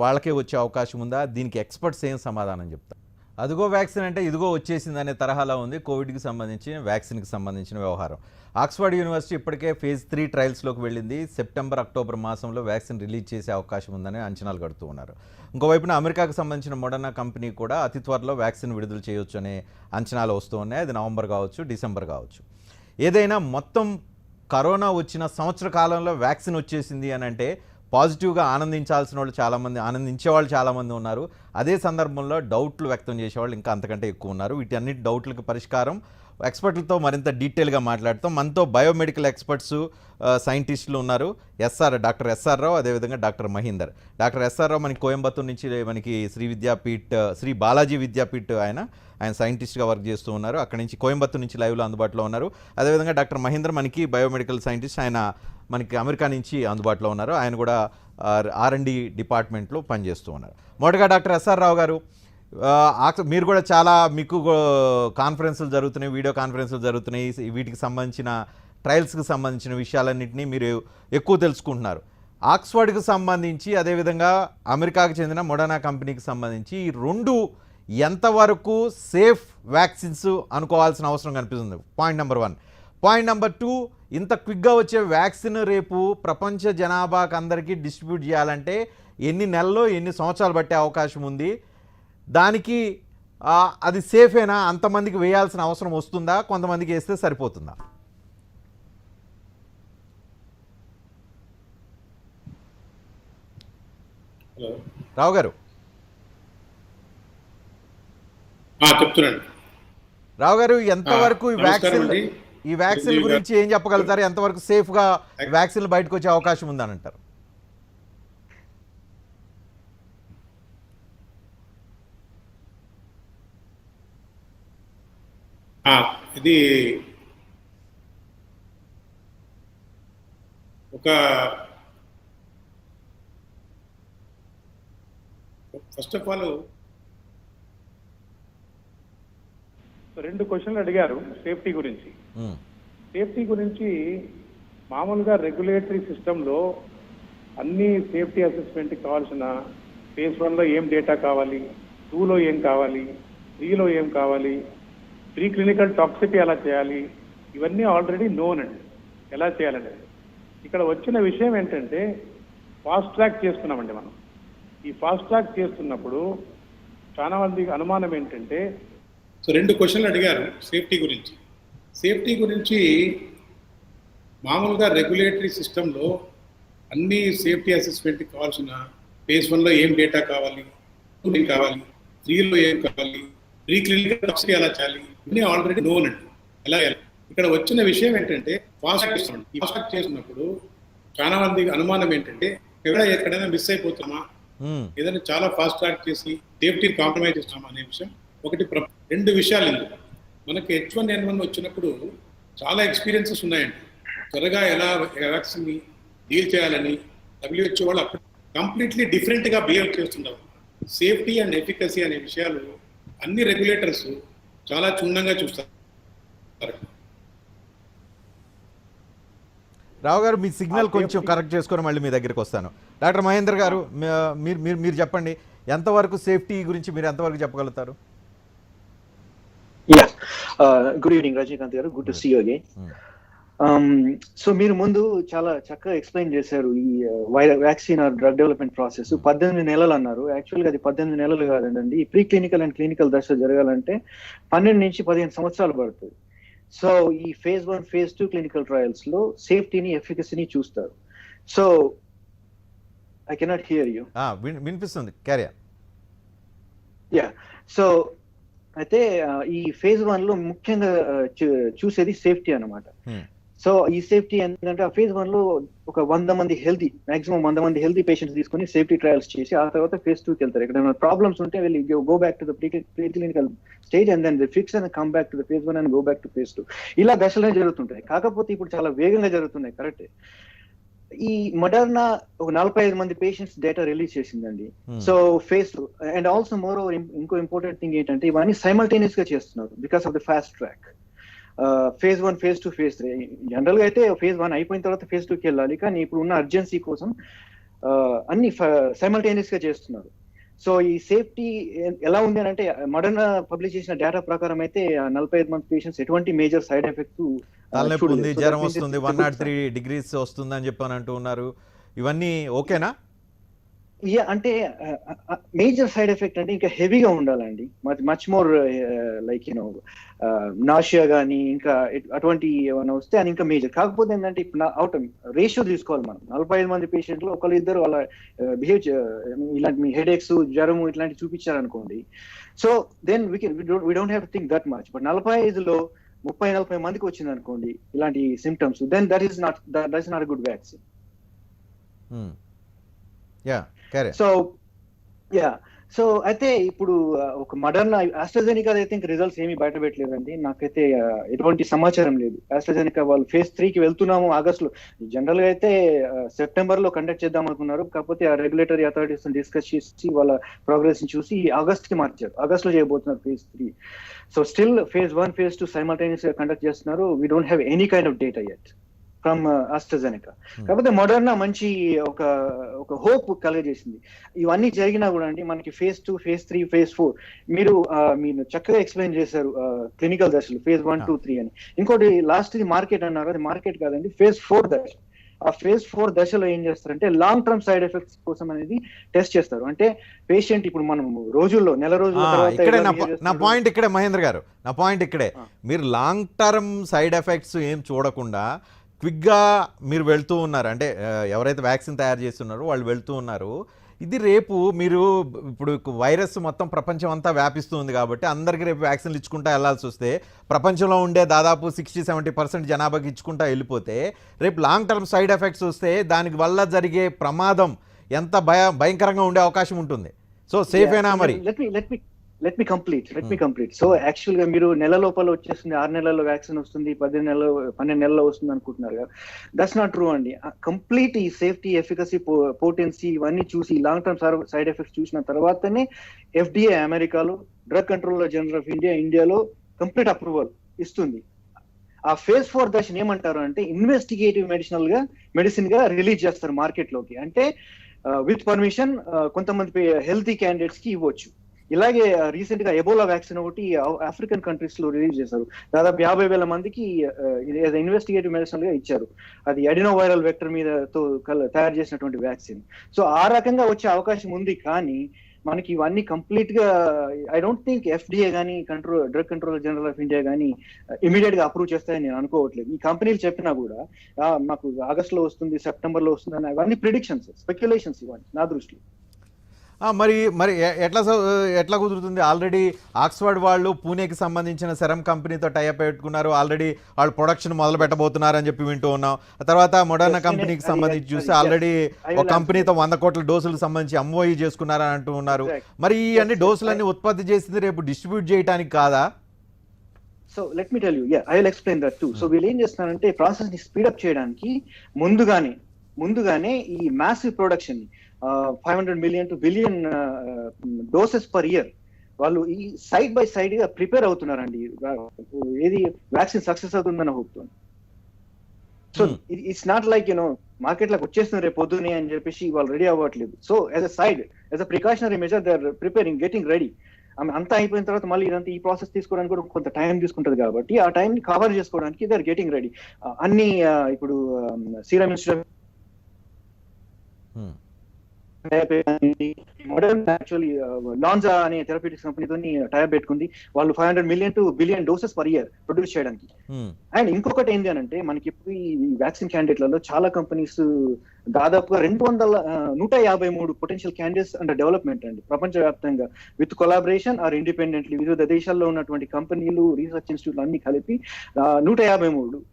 వాళ్ళకే వచ్చే అవకాశం ఉందా? దీనికి ఎక్స్పర్ట్స్ ఏం సమాధానం చెప్తారు? అదిగో వ్యాక్సిన్ అంటే ఇదిగో వచ్చేసింది అనే తరహాలో ఉంది కోవిడ్కి సంబంధించిన వ్యాక్సిన్కి సంబంధించిన వ్యవహారం. ఆక్స్ఫర్డ్ యూనివర్సిటీ ఇప్పటికే ఫేజ్ 3 ట్రయల్స్లోకి వెళ్ళింది. సెప్టెంబర్, అక్టోబర్ మాసంలో వ్యాక్సిన్ రిలీజ్ చేసే అవకాశం ఉందని అంచనాలు కడుతూ ఉన్నారు. ఇంకోవైపున అమెరికాకు సంబంధించిన మొడర్నా కంపెనీ కూడా అతి త్వరలో వ్యాక్సిన్ విడుదల చేయొచ్చు అనే అంచనాలు వస్తూ ఉన్నాయి. అది నవంబర్ కావచ్చు, డిసెంబర్ కావచ్చు. ఏదైనా మొత్తం కరోనా వచ్చిన సంవత్సర కాలంలో వ్యాక్సిన్ వచ్చేసింది అని అంటే పాజిటివ్గా ఆనందించాల్సిన వాళ్ళు చాలామంది, ఆనందించేవాళ్ళు చాలామంది ఉన్నారు. అదే సందర్భంలో డౌట్లు వ్యక్తం చేసేవాళ్ళు ఇంకా అంతకంటే ఎక్కువ ఉన్నారు. వీటన్నిటి డౌట్లకు పరిష్కారం ఎక్స్పర్ట్లతో మరింత డీటెయిల్గా మాట్లాడతాం. మనతో బయోమెడికల్ ఎక్స్పర్ట్స్, సైంటిస్టులు ఉన్నారు. డాక్టర్ ఎస్ఆర్ రావు, అదేవిధంగా డాక్టర్ మహీందర్. డాక్టర్ ఎస్ఆర్ రావు మనకి కోయంబత్తూరు నుంచి మనకి శ్రీ బాలాజీ విద్యాపీఠ్ ఆయన సైంటిస్ట్గా వర్క్ చేస్తూ ఉన్నారు. అక్కడి నుంచి కోయంబత్తూరు నుంచి లైవ్లో అందుబాటులో ఉన్నారు. అదేవిధంగా డాక్టర్ మహీందర్ మనకి బయోమెడికల్ సైంటిస్ట్, ఆయన మనకి అమెరికా నుంచి అందుబాటులో ఉన్నారు. ఆయన కూడా R&D డిపార్ట్మెంట్లో పనిచేస్తూ ఉన్నారు. మొదటగా డాక్టర్ ఎస్ఆర్ రావు గారు, మీరు కూడా చాలా మీకు కాన్ఫరెన్సులు జరుగుతున్నాయి, వీడియో కాన్ఫరెన్సులు జరుగుతున్నాయి. వీటికి సంబంధించిన ట్రయల్స్కి సంబంధించిన విషయాలన్నింటినీ మీరు ఎక్కువ తెలుసుకుంటున్నారు. ఆక్స్ఫర్డ్కి సంబంధించి, అదేవిధంగా అమెరికాకు చెందిన మొడర్నా కంపెనీకి సంబంధించి ఈ రెండు ఎంతవరకు సేఫ్ వ్యాక్సిన్స్ అనుకోవాల్సిన అవసరం కనిపిస్తుంది? Point number 1. పాయింట్ నెంబర్ 2, ఇంత క్విక్గా వచ్చే వ్యాక్సిన్ రేపు ప్రపంచ జనాభాకు అందరికీ డిస్ట్రిబ్యూట్ చేయాలంటే ఎన్ని నెలల్లో ఎన్ని సంవత్సరాలు పట్టే అవకాశం ఉంది? దానికి అది సేఫేనా? అంతమందికి వేయాల్సిన అవసరం వస్తుందా? కొంతమందికి వేస్తే సరిపోతుందా? రావు గారు చెప్తున్నాను. రావు గారు, ఎంతవరకు ఈ వ్యాక్సిన్ గురించి ఏం చెప్పగలుగుతారు? ఎంతవరకు సేఫ్గా వ్యాక్సిన్లు బయటకు వచ్చే అవకాశం ఉందని అంటారు? ఇది ఒక ఫస్ట్ ఆఫ్ ఆల్ 2 క్వశ్చన్లు అడిగారు సేఫ్టీ గురించి. సేఫ్టీ గురించి మామూలుగా రెగ్యులేటరీ సిస్టంలో అన్ని సేఫ్టీ అసెస్మెంట్ కావాల్సిన ఫేజ్ 1లో ఏం డేటా కావాలి, 2లో ఏం కావాలి, 3లో ఏం కావాలి, ప్రీ క్లినికల్ టాక్సిటీ ఎలా చేయాలి, ఇవన్నీ ఆల్రెడీ నోన్ అండి ఎలా చేయాలనేది. ఇక్కడ వచ్చిన విషయం ఏంటంటే ఫాస్ట్ ట్రాక్ చేస్తున్నామండి మనం. ఈ ఫాస్ట్ ట్రాక్ చేస్తున్నప్పుడు చాలా మందికి అనుమానం ఏంటంటే 2 క్వశ్చన్లు అడిగారు సేఫ్టీ గురించి మామూలుగా రెగ్యులేటరీ సిస్టంలో అన్ని సేఫ్టీ అసెస్మెంట్ కావాల్సిన ఫేజ్ 1లో ఏం డేటా కావాలి, 2 ఏం కావాలి, 3లో ఏం కావాలి, ప్రీ క్లినికల్ టాక్సిటీ ఎలా చేయాలి, ఇవన్నీ ఆల్రెడీ నోన్ అండి. ఎలా ఇక్కడ వచ్చిన విషయం ఏంటంటే ఫాస్ట్ ట్రాక్ చేస్తున్నప్పుడు చాలా మందికి అనుమానం ఏంటంటే ఎక్కడైనా మిస్ అయిపోతామా, ఏదైనా చాలా ఫాస్ట్ ట్రాక్ చేసి సేఫ్టీని కాంప్రమైజ్ చేస్తామా అనే విషయం ఒకటి. 2 విషయాలు ఎందుకు మనకి H1N1 వచ్చినప్పుడు చాలా ఎక్స్పీరియన్సెస్ ఉన్నాయండి. త్వరగా ఎలా వ్యాక్సిన్ ని డీల్ చేయాలని WHO వాళ్ళు అప్పుడు కంప్లీట్లీ డిఫరెంట్గా బిహేవ్ చేస్తున్నారు. సేఫ్టీ అండ్ ఎఫికసీ అనే విషయాలు అన్ని రెగ్యులేటర్స్ చాలా క్షుణ్ణంగా చూస్తారు. రావు గారు, మీ సిగ్నల్ కొంచెం కరెక్ట్ చేసుకొని మళ్ళీ మీ దగ్గరికి వస్తాను. డాక్టర్ మహేందర్ గారు, మీరు చెప్పండి, ఎంతవరకు సేఫ్టీ గురించి మీరు ఎంతవరకు చెప్పగలుగుతారు? గుడ్ ఈవినింగ్ రజనీకాంత్ గారు, good to see you again. So మీరు ముందు చాలా చక్కగా ఎక్స్ప్లెయిన్ చేశారు ఈ vaccine or drug development process. 18 నెలలు అన్నారు. యాక్చువల్గా అది 18 నెలలు కాదండి. ప్రీ క్లినికల్ అండ్ క్లినికల్ దశ జరగాలంటే 12 నుంచి 15 సంవత్సరాలు పడుతుంది. సో ఈ ఫేజ్ 1, ఫేజ్ 2 క్లినికల్ ట్రయల్స్ లో సేఫ్టీని, ఎఫికసీని చూస్తారు. So I cannot hear you. వినిపిస్తుంది, క్యారియర్. సో అయితే ఈ ఫేజ్ 1లో ముఖ్యంగా చూసేది సేఫ్టీ అన్నమాట. సో ఈ సేఫ్టీ ఎందుకంటే ఆ ఫేజ్ 1లో ఒక 100 మంది మాక్సిమం 100 మంది హెల్తీ పేషెంట్స్ తీసుకొని సేఫ్టీ ట్రయల్స్ చేసి ఆ తర్వాత ఫేజ్ 2కి వెళ్తారు. ఎక్కడైనా ప్రాబ్లమ్స్ ఉంటే వెళ్ళి go back to the pre clinical stage and then fix and come back to the phase 1 and go back to phase 2. ఇలా దశలనే జరుగుతుంటాయి. కాకపోతే ఇప్పుడు చాలా వేగంగా జరుగుతున్నాయి. కరెక్టే. ఈ మోడర్నా ఒక 45 మంది పేషెంట్స్ డేటా రిలీజ్ చేసిందండి. So phase 2 and also more over ఇంకో ఇంపార్టెంట్ థింగ్ ఏంటంటే ఇవన్నీ సైమల్టేనియస్ గా చేస్తున్నారు because of the fast track. Phase 1, phase 2, phase 3 general గా అయితే ఫేజ్ 1 అయిపోయిన తర్వాత ఫేజ్ 2కి వెళ్ళాలి. కానీ ఇప్పుడు ఉన్న అర్జెన్సీ కోసం అన్ని సైమల్టేనియస్ గా చేస్తున్నారు. సో ఈ సేఫ్టీ ఎలా ఉంది అని అంటే మోడర్నా పబ్లిష్ చేసిన డేటా ప్రకారం అయితే 45 మంది పేషెంట్స్ ఎటువంటి మేజర్ సైడ్ ఎఫెక్ట్, తలనొప్పి ఉంది, జ్వరం వస్తుంది, 103 degrees వస్తుందని చెప్పని అంటూ ఉన్నారు. ఇవన్నీ ఓకేనా? అంటే మేజర్ సైడ్ ఎఫెక్ట్ అంటే ఇంకా హెవీగా ఉండాలండి. మచ్ మోర్ లైక్ నాషియా కానీ ఇంకా అటువంటి ఏమైనా వస్తే అది ఇంకా మేజర్. కాకపోతే ఏంటంటే ఇప్పుడు అవుట్ రేషియో తీసుకోవాలి మనం. 45 మంది పేషెంట్లు ఒకళ్ళు ఇద్దరు వాళ్ళ బిహేవ్ ఇలాంటి మీ హెడేక్స్, జ్వరము ఇట్లాంటివి చూపించారనుకోండి. So then we don't have to think that much. But 45లో 30-40 మందికి వచ్చింది అనుకోండి ఇలాంటి symptoms, then that is not good vaccine. So అయితే ఇప్పుడు ఒక మోడర్నా, ఆస్ట్రాజెనికా అయితే ఇంకా రిజల్ట్స్ ఏమీ బయట పెట్టలేదండి. నాకైతే ఎటువంటి సమాచారం లేదు. ఆస్ట్రాజెనికా వాళ్ళు ఫేజ్ 3కి వెళ్తున్నాము ఆగస్టులో. జనరల్ గా అయితే సెప్టెంబర్ లో కండక్ట్ చేద్దాం అనుకున్నారు. కాకపోతే ఆ రెగ్యులేటరీ అథారిటీస్ డిస్కస్ చేసి వాళ్ళ ప్రోగ్రెస్ చూసి ఆగస్ట్ కి మార్చారు. ఆగస్ట్ లో చేయబోతున్నారు phase 3. So still phase 1, phase 2 simultaneous గా కండక్ట్ చేస్తున్నారు. We don't have any kind of data yet from AstraZeneca. కాకపోతే మోడర్నా మంచి ఒక హోప్ కలుగజేసింది. ఇవన్నీ జరిగినా కూడా అండి మనకి phase 2, phase 3, phase 4 మీరు చక్కగా ఎక్స్ప్లెయిన్ చేశారు క్లినికల్ దశలు phase 1, 2, 3 అని. ఇంకోటి లాస్ట్ ఇది మార్కెట్ అన్నారు, అది మార్కెట్ కాదండి, phase 4 దశ. ఆ phase 4 దశలో ఏం చేస్తారంటే లాంగ్ టర్మ్ సైడ్ ఎఫెక్ట్స్ కోసం అనేది టెస్ట్ చేస్తారు. అంటే పేషెంట్ ఇప్పుడు మనం రోజుల్లో నెల రోజుల తర్వాత ఇక్కడే ఎలా నా behave నా చేస్తున్నాడు? పాయింట్ ఇక్కడే మహేంద్ర గారు, నా పాయింట్ ఇక్కడే. మీరు లాంగ్ టర్మ్ సైడ్ ఎఫెక్ట్స్ ఏం చూడకుండా క్విక్గా మీరు వెళ్తూ ఉన్నారు, అంటే ఎవరైతే వ్యాక్సిన్ తయారు చేస్తున్నారో వాళ్ళు వెళ్తూ ఉన్నారు. ఇది రేపు మీరు ఇప్పుడు వైరస్ మొత్తం ప్రపంచం అంతా వ్యాపిస్తూ ఉంది కాబట్టి అందరికీ రేపు వ్యాక్సిన్లు ఇచ్చుకుంటా వెళ్ళాల్సి వస్తే, ప్రపంచంలో ఉండే దాదాపు 60-70% జనాభాకి ఇచ్చుకుంటా వెళ్ళిపోతే రేపు లాంగ్ టర్మ్ సైడ్ ఎఫెక్ట్స్ వస్తే దానికి వల్ల జరిగే ప్రమాదం ఎంత భయంకరంగా ఉండే అవకాశం ఉంటుంది. సో సేఫ్ అయినా మరి let me complete. So actual గా మీరు నెల లోపల వచ్చేస్తుంది, 6 నెలల్లో వ్యాక్సిన్ వస్తుంది, 12 నెలల్లో వస్తుంది అనుకుంటున్నారు కదా. దట్స్ నాట్ ట్రూ అండి. కంప్లీట్ ఈ సేఫ్టీ, ఎఫికసీ, పోటెన్సీ ఇవన్నీ చూసి లాంగ్ టర్మ్ సైడ్ ఎఫెక్ట్స్ చూసిన తర్వాతనే FDA అమెరికాలో, డ్రగ్ కంట్రోలర్ జనరల్ ఆఫ్ ఇండియాలో కంప్లీట్ అప్రూవల్ ఇస్తుంది. ఆ phase 4 దశని ఏమంటారు అంటే ఇన్వెస్టిగేటివ్ మెడిసిన్ గా రిలీజ్ చేస్తారు మార్కెట్ లోకి. అంటే విత్ పర్మిషన్ కొంతమంది హెల్తీ క్యాండిడేట్స్ కి ఇవ్వచ్చు. ఇలాగే రీసెంట్ గా ఎబోలా వ్యాక్సిన్ ఒకటి ఆఫ్రికన్ కంట్రీస్ లో రిలీజ్ చేశారు. దాదాపు 50,000 మందికి ఇన్వెస్టిగేటివ్ మెడిసిన్ గా ఇచ్చారు. అది అడినో వైరల్ వెక్టర్ మీద తయారు చేసినటువంటి వ్యాక్సిన్. సో ఆ రకంగా వచ్చే అవకాశం ఉంది. కానీ మనకి ఇవన్నీ కంప్లీట్ గా ఐ డోంట్ థింక్ FDA కానీ drug controller general of India కానీ ఇమీడియట్ గా అప్రూవ్ చేస్తాయని నేను అనుకోవట్లేదు. ఈ కంపెనీలు చెప్పినా కూడా మాకు ఆగస్ట్ లో వస్తుంది, సెప్టెంబర్ లో వస్తుంది అని అవన్నీ ప్రిడిక్షన్స్, స్పెక్యులేషన్స్ ఇవన్నీ నా దృష్టిలో. మరి ఎట్లా కుదురుతుంది? ఆల్రెడీ ఆక్స్ఫర్డ్ వాళ్ళు పూణేకి సంబంధించిన సెరమ్ కంపెనీతో టైఅప్ పెట్టుకున్నారు, ఆల్రెడీ వాళ్ళు ప్రొడక్షన్ మొదలు పెట్టబోతున్నారు అని చెప్పి వింటూ ఉన్నాం. తర్వాత మోడర్నా కంపెనీకి సంబంధించి చూస్తే ఆల్రెడీ ఒక కంపెనీతో 100 కోట్ల డోసులకు సంబంధించి MOU చేసుకున్నారని అంటూ ఉన్నారు. మరి ఈ అన్ని డోసులన్నీ ఉత్పత్తి చేసింది రేపు డిస్ట్రిబ్యూట్ చేయడానికి కాదా? So let me tell you, I will explain that too. So వీళ్ళు ఏం చేస్తున్నారంటే ప్రాసెస్ ని స్పీడప్ చేయడానికి ముందుగానే ఈ massive production 500 million to billion doses per year వాళ్ళు ఈ సైడ్ బై సైడ్ గా ప్రిపేర్ అవుతున్నారండి. ఏది వ్యాక్సిన్ సక్సెస్ అవుతుందని hope. So it's not like market లోకి వచ్చేస్తున్నారు రేపు పొద్దునే అని చెప్పేసి వాళ్ళు రెడీ అవ్వట్లేదు. So as a precautionary measure they are preparing, getting ready. అంతా అయిపోయిన తర్వాత మళ్ళీ ఇదంతా ఈ ప్రాసెస్ తీసుకోవడానికి కూడా కొంత టైం తీసుకుంటది కాబట్టి ఆ టైం ని కవర్ చేసుకోవడానికి దే ఆర్ గెటింగ్ రెడీ. అన్ని ఇప్పుడు సీరమ్ ఇన్స్టిట్యూట్ మోడర్న్ యాక్చువల్లీ లాంజా అనే థెరప్యూటిక్స్ కంపెనీతో టైప్ పెట్టుకుంది. వాళ్ళు 500 million to billion doses per year produce చేయడానికి. అండ్ ఇంకొకటి ఏంటి అని అంటే మనకి ఇప్పుడు ఈ వ్యాక్సిన్ క్యాండిడేట్లలో చాలా కంపెనీస్ దాదాపుగా 153 పొటెన్షియల్ క్యాండిడేట్స్ అండర్ డెవలప్మెంట్ అండి ప్రపంచవ్యాప్తంగా, విత్ కొలాబరేషన్ ఆర్ ఇండిపెండెంట్లీ వివిధ దేశాల్లో ఉన్నటువంటి కంపెనీలు, రీసెర్చ్ ఇన్స్టిట్యూట్లు అన్ని కలిపి 153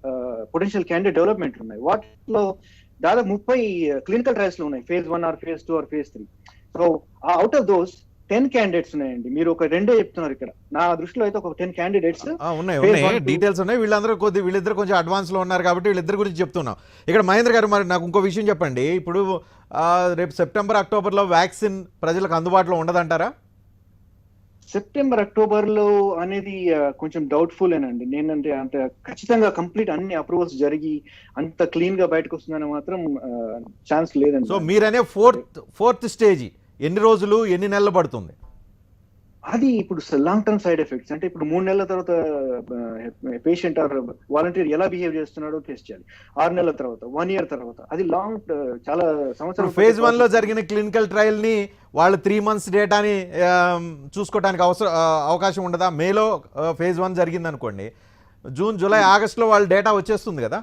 పొటెన్షియల్ క్యాండిడేట్ డెవలప్మెంట్ ఉన్నాయి. వాటిలో దాదాపు 30 క్లినికల్ ట్రయల్స్ లో ఉన్నాయి, phase 1 or phase 2 or phase 3. So out of those 10 candidates ఉన్నాయండి. మీరు ఒక 2 చెప్తున్నారు ఇక్కడ, నా దృష్టిలో అయితే ఒక 10 క్యాండిడేట్స్ ఉన్నాయి, డీటెయిల్స్ ఉన్నాయి. వీళ్ళిద్దరు కొంచెం అడ్వాన్స్ లో ఉన్నారు కాబట్టి వీళ్ళిద్దరి గురించి చెప్తున్నాం. ఇక్కడ మహేంద్ర గారు, మరి నాకు ఇంకో విషయం చెప్పండి. ఇప్పుడు రేపు సెప్టెంబర్, అక్టోబర్లో వ్యాక్సిన్ ప్రజలకు అందుబాటులో ఉండదంటారా? సెప్టెంబర్, అక్టోబర్ లో అనేది కొంచెం డౌట్ఫుల్ ఏనండి. నేనంటే అంత ఖచ్చితంగా కంప్లీట్ అన్ని అప్రూవల్స్ జరిగి అంత క్లీన్ గా బయటకు వస్తుందని మాత్రం ఛాన్స్ లేదండి. సో మీరనే ఫోర్త్ స్టేజ్ ఎన్ని రోజులు, ఎన్ని నెలలు పడుతుంది? అది ఇప్పుడు లాంగ్ టర్మ్ సైడ్ ఎఫెక్ట్స్ అంటే ఇప్పుడు 3 నెలల తర్వాత పేషెంట్ ఆర్ వాలంటీర్ ఎలా బిహేవ్ చేస్తున్నాడో టెస్ట్ చేయాలి. 6 నెలల తర్వాత, 1 year తర్వాత, అది లాంగ్ చాలా సంవత్సరం. phase 1 లో జరిగిన క్లినికల్ ట్రయల్ ని వాళ్ళు 3 months డేటాని చూసుకోవడానికి అవకాశం ఉండదా? మేలో phase 1 జరిగింది అనుకోండి, జూన్, జూలై, ఆగస్టులో వాళ్ళ డేటా వచ్చేస్తుంది కదా?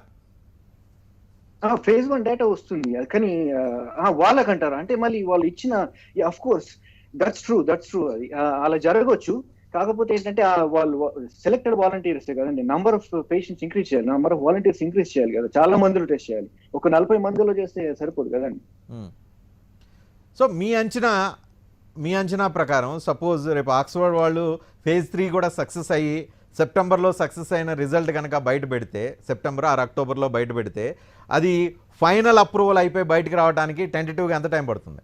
phase 1 డేటా వస్తుంది, కానీ వాళ్ళకంటారా అంటే మళ్ళీ వాళ్ళు ఇచ్చిన, అఫ్ కోర్స్ దట్స్ ట్రూ అది అలా జరగవచ్చు. కాకపోతే ఏంటంటే వాళ్ళు సెలెక్టెడ్ వాలంటీర్స్ కదండి, నంబర్ ఆఫ్ పేషెంట్స్ ఇంక్రీజ్ చేయాలి, నంబర్ ఆఫ్ వాలంటీర్స్ ఇంక్రీజ్ చేయాలి కదా, చాలా మందిలో టెస్ట్ చేయాలి. ఒక 40 మందిలో చేస్తే సరిపోదు కదండి. సో మీ అంచనా ప్రకారం సపోజ్ రేపు ఆక్స్ఫర్డ్ వాళ్ళు phase 3 కూడా సక్సెస్ అయ్యి సెప్టెంబర్లో సక్సెస్ అయిన రిజల్ట్ కనుక బయట పెడితే, సెప్టెంబర్ ఆర్ అక్టోబర్లో బయట పెడితే, అది ఫైనల్ అప్రూవల్ అయిపోయి బయటకు రావడానికి టెంటేటివ్గా ఎంత టైం పడుతుంది?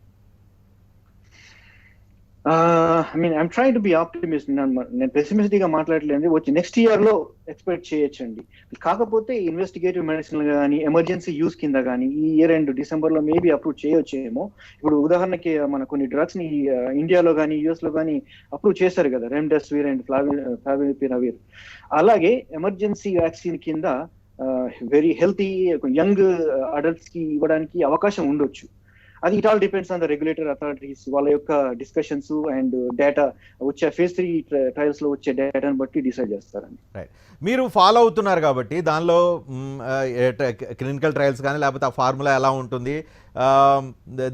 I mean I'm trying to be optimist. నేను పెసిమిస్టిక్ గా మాట్లాడలేదు. వచ్చి నెక్స్ట్ ఇయర్ లో ఎక్స్పెక్ట్ చేయొచ్చండి. కాకపోతే ఇన్వెస్టిగేటివ్ మెడిసిన్ కానీ ఎమర్జెన్సీ యూస్ కింద కానీ ఈ ఇయర్ ఎండ్ డిసెంబర్ లో మేబీ అప్రూవ్ చేయొచ్చేమో. ఇప్పుడు ఉదాహరణకి మన కొన్ని డ్రగ్స్ ని ఇండియాలో కానీ యుఎస్ లో కానీ అప్రూవ్ చేశారు కదా, రెమ్డెసివిర్ అండ్ ఫ్లావిపిరవిర్. అలాగే ఎమర్జెన్సీ వ్యాక్సిన్ కింద వెరీ హెల్తీ యంగ్ అడల్ట్స్ కి ఇవ్వడానికి అవకాశం ఉండొచ్చు. అది it all depends on the regulator authorities, వాళ్ళ యొక్క డిస్కషన్స్ అండ్ డేటా వచ్చే ఫేజ్ 3 ట్రయల్స్ లో వచ్చే డేటాను బట్టి డిసైడ్ చేస్తారండి. రైట్, మీరు ఫాలో అవుతున్నారు కాబట్టి దానిలో క్లినికల్ ట్రయల్స్ కానీ లేకపోతే ఆ ఫార్ములా ఎలా ఉంటుంది,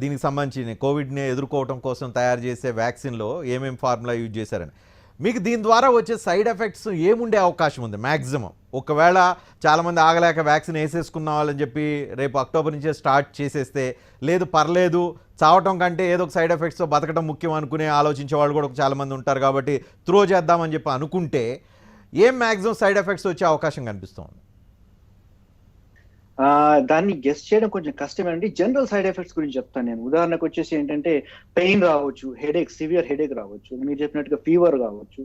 దీనికి సంబంధించి కోవిడ్ని ఎదుర్కోవడం కోసం తయారు చేసే వ్యాక్సిన్లో ఏమేమి ఫార్ములా యూజ్ చేశారని, మీకు దీని ద్వారా వచ్చే సైడ్ ఎఫెక్ట్స్ ఏముండే అవకాశం ఉంది మ్యాక్సిమం? ఒకవేళ చాలామంది ఆగలేక వ్యాక్సిన్ వేసేసుకున్న వాళ్ళని చెప్పి రేపు అక్టోబర్ నుంచే స్టార్ట్ చేసేస్తే, లేదు పర్లేదు చావటం కంటే ఏదో ఒక సైడ్ ఎఫెక్ట్స్తో బతకడం ముఖ్యం అనుకునే ఆలోచించే వాళ్ళు కూడా చాలామంది ఉంటారు కాబట్టి త్రో చేద్దామని చెప్పి అనుకుంటే ఏం మ్యాక్సిమం సైడ్ ఎఫెక్ట్స్ వచ్చే అవకాశం కనిపిస్తుంది? దాన్ని గెస్ చేయడం కొంచెం కష్టమే అండి. జనరల్ సైడ్ ఎఫెక్ట్స్ గురించి చెప్తాను నేను. ఉదాహరణకు వచ్చేసి ఏంటంటే పెయిన్ రావచ్చు, హెడేక్, సివియర్ హెడేక్ రావచ్చు, మీరు చెప్పినట్టుగా ఫీవర్ కావచ్చు,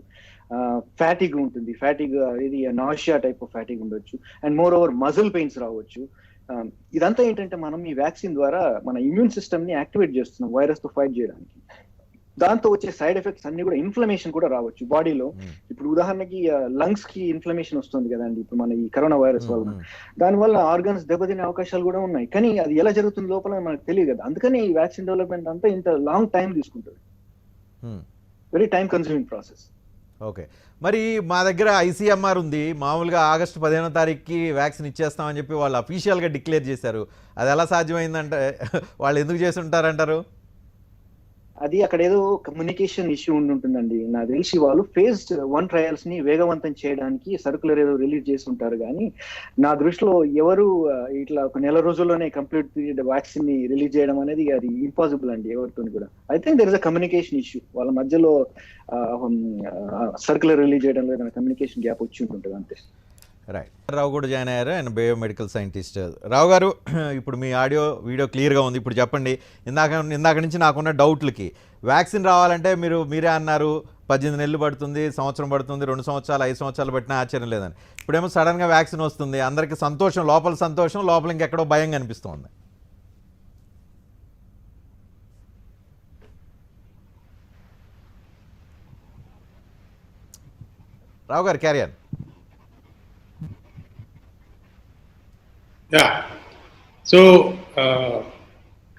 ఫ్యాటిగ్ ఉంటుంది, ఫ్యాటిగ్ ఇది నాషియా టైప్ ఆఫ్ ఫ్యాటిగ్ ఉండొచ్చు, and more over muscle pains రావచ్చు. ఇదంతా ఏంటంటే మనం ఈ వ్యాక్సిన్ ద్వారా మన ఇమ్యూన్ సిస్టమ్ ని యాక్టివేట్ చేస్తున్నాం వైరస్ తో ఫైట్ చేయడానికి. దాంతో వచ్చే సైడ్ ఎఫెక్ట్స్ అన్ని కూడా ఇన్ఫ్లమేషన్ కూడా రావచ్చు బాడీలో. ఇప్పుడు ఉదాహరణకి లంగ్స్ కి ఇన్ఫ్లమేషన్ వస్తుంది కదండి ఇప్పుడు మన ఈ కరోనా వైరస్ వల్ల. దానివల్ల ఆర్గన్స్ దెబ్బతినే అవకాశాలు కూడా ఉన్నాయి. కానీ అది ఎలా జరుగుతుంది లోపల మనకు తెలియదు కదా. అందుకని ఈ వ్యాక్సిన్ డెవలప్మెంట్ అంతా ఇంత లాంగ్ టైం తీసుకుంటుంది. Very time consuming process. Okay, మరి మా దగ్గర ఐసీఎంఆర్ ఉంది, మామూలుగా ఆగస్టు 15వ తారీఖుకి వ్యాక్సిన్ ఇచ్చేస్తామని చెప్పి వాళ్ళు అఫీషియల్గా డిక్లేర్ చేశారు. అది ఎలా సాధ్యమైందంటే వాళ్ళు ఎందుకు చేసి ఉంటారంటారు? అది అక్కడ ఏదో కమ్యూనికేషన్ ఇష్యూ ఉంటుందండి. నాకు తెలిసి వాళ్ళు ఫేజ్ 1 ట్రయల్స్ ని వేగవంతం చేయడానికి సర్కులర్ ఏదో రిలీజ్ చేసి ఉంటారు. కానీ నా దృష్టిలో ఎవరు ఇట్లా ఒక నెల రోజుల్లోనే కంప్లీట్ వ్యాక్సిన్ ని రిలీజ్ చేయడం అనేది అది ఇంపాసిబుల్ అండి ఎవరితో కూడా. I think there is a communication issue. వాళ్ళ మధ్యలో సర్కులర్ రిలీజ్ చేయడంలో ఏదైనా కమ్యూనికేషన్ గ్యాప్ వచ్చి ఉంటుంది అంతే. రైట్, రావు కూడా జాయిన్ అయ్యారు, ఆయన బయోమెడికల్ సైంటిస్ట్. రావు గారు, ఇప్పుడు మీ వీడియో క్లియర్గా ఉంది. ఇప్పుడు చెప్పండి, ఇందాక నుంచి నాకున్న డౌట్లకి, వ్యాక్సిన్ రావాలంటే మీరే అన్నారు 18 నెలలు పడుతుంది, సంవత్సరం పడుతుంది, 2 సంవత్సరాలు 5 సంవత్సరాలు పట్టినా ఆశ్చర్యం లేదని. ఇప్పుడేమో సడన్గా వ్యాక్సిన్ వస్తుంది, అందరికీ సంతోషం, లోపల ఇంకెక్కడో భయం కనిపిస్తుంది. రావు గారు క్యారియర్. యా, సో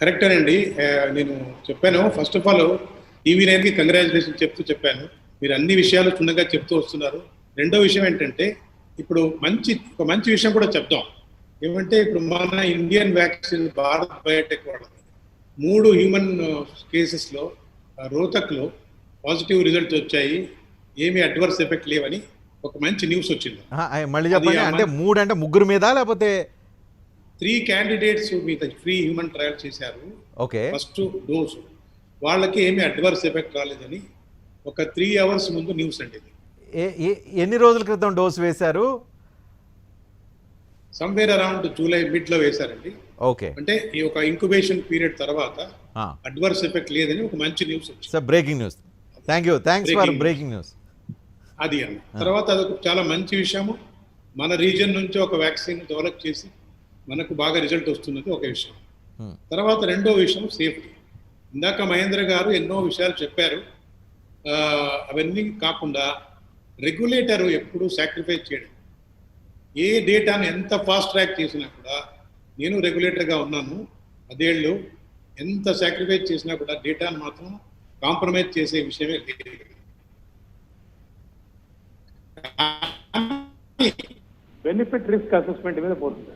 కరెక్టేనండి. నేను చెప్పాను, ఫస్ట్ ఆఫ్ ఆల్ TV9కి కంగ్రాచులేషన్ చెప్పాను. మీరు అన్ని విషయాలు క్షుణ్ణంగా చెప్తూ వస్తున్నారు. రెండో విషయం ఏంటంటే ఇప్పుడు ఒక మంచి విషయం కూడా చెప్తాం. ఏమంటే ఇప్పుడు మన ఇండియన్ వ్యాక్సిన్ భారత్ బయోటెక్ వాళ్ళది 3 హ్యూమన్ కేసెస్లో రోహతక్లో పాజిటివ్ రిజల్ట్స్ వచ్చాయి, ఏమీ అడ్వర్స్ ఎఫెక్ట్ లేవని ఒక మంచి న్యూస్ వచ్చింది. మళ్ళీ చెప్పండి, అంటే 3 అంటే ముగ్గురు మీద లేకపోతే 3 క్యాండిడేట్స్ మీద ఫ్రీ హ్యూమన్ ట్రయల్ చేశారు. ఓకే, ఫస్ట్ డోస్ వాళ్ళకి ఏమీ అడ్వర్స్ ఎఫెక్ట్ రాలేదని ఒక 3 అవర్స్ ముందు న్యూస్ అండి. ఎన్ని రోజుల క్రితం డోస్ వేశారు? సమ్వేర్ అరౌండ్ జూలై మిడ్ లో వేశారండి. ఓకే, అంటే ఈ ఒక ఇంక్యుబేషన్ పీరియడ్ తర్వాత అడ్వర్స్ ఎఫెక్ట్ లేదని ఒక మంచి న్యూస్ వచ్చింది. Sir, breaking news. Thanks for breaking news. అది అన్న తర్వాత అదొక చాలా మంచి విషయము. మన రీజియన్ నుంచి ఒక వ్యాక్సిన్ డెవలప్ చేసి మనకు బాగా రిజల్ట్ వస్తున్నది ఒక విషయం. తర్వాత రెండో విషయం సేఫ్టీ. ఇందాక మహేంద్ర గారు ఎన్నో విషయాలు చెప్పారు. అవన్నీ కాకుండా రెగ్యులేటర్ ఎప్పుడు సాక్రిఫైస్ చేయడం. ఏ డేటాను ఎంత ఫాస్ట్ ట్రాక్ చేసినా కూడా, నేను రెగ్యులేటర్గా ఉన్నాను 10 ఏళ్ళు, ఎంత సాక్రిఫైస్ చేసినా కూడా డేటాను మాత్రం కాంప్రమైజ్ చేసే విషయమే లేదు. బెనిఫిట్ రిస్క్ అసెస్మెంట్ మీద పోతుంది.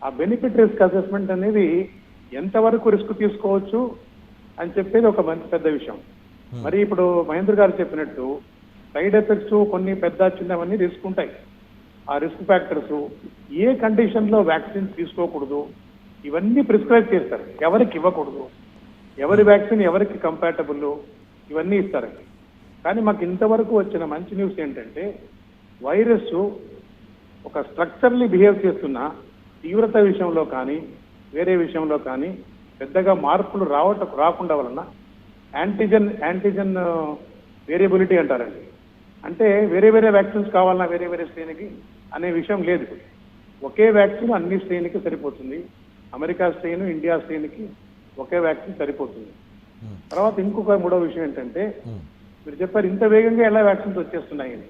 ఆ బెనిఫిట్ రిస్క్ అసెస్మెంట్ అనేది ఎంతవరకు రిస్క్ తీసుకోవచ్చు అని చెప్పేది ఒక పెద్ద విషయం. మరి ఇప్పుడు మహేంద్ర గారు చెప్పినట్టు సైడ్ ఎఫెక్ట్స్ కొన్ని పెద్ద చిన్నవన్నీ రిస్క్ ఉంటాయి. ఆ రిస్క్ ఫ్యాక్టర్స్, ఏ కండిషన్ లో వ్యాక్సిన్ తీసుకోకూడదు, ఇవన్నీ ప్రిస్క్రైబ్ చేస్తారు. ఎవరికి ఇవ్వకూడదు, ఎవరి వ్యాక్సిన్ ఎవరికి కంపాటబుల్, ఇవన్నీ ఇస్తారండి. కానీ మాకు ఇంతవరకు వచ్చిన మంచి న్యూస్ ఏంటంటే వైరస్ ఒక స్ట్రక్చర్లీ బిహేవ్ చేస్తున్న తీవ్రత విషయంలో కానీ వేరే విషయంలో కానీ పెద్దగా మార్పులు రాకుండా వలన యాంటీజన్ వేరియబిలిటీ అంటారండి. అంటే వేరే వేరే వ్యాక్సిన్స్ కావాలన్నా వేరే వేరే స్ట్రెయిన్కి అనే విషయం లేదు. ఒకే వ్యాక్సిన్ అన్ని స్ట్రెయిన్కి సరిపోతుంది. అమెరికా స్ట్రెయిన్, ఇండియా స్ట్రెయిన్కి ఒకే వ్యాక్సిన్ సరిపోతుంది. తర్వాత ఇంకొక మూడో విషయం ఏంటంటే, మీరు చెప్పారు ఇంత వేగంగా ఎలా వ్యాక్సిన్స్ వచ్చేస్తున్నాయి అని.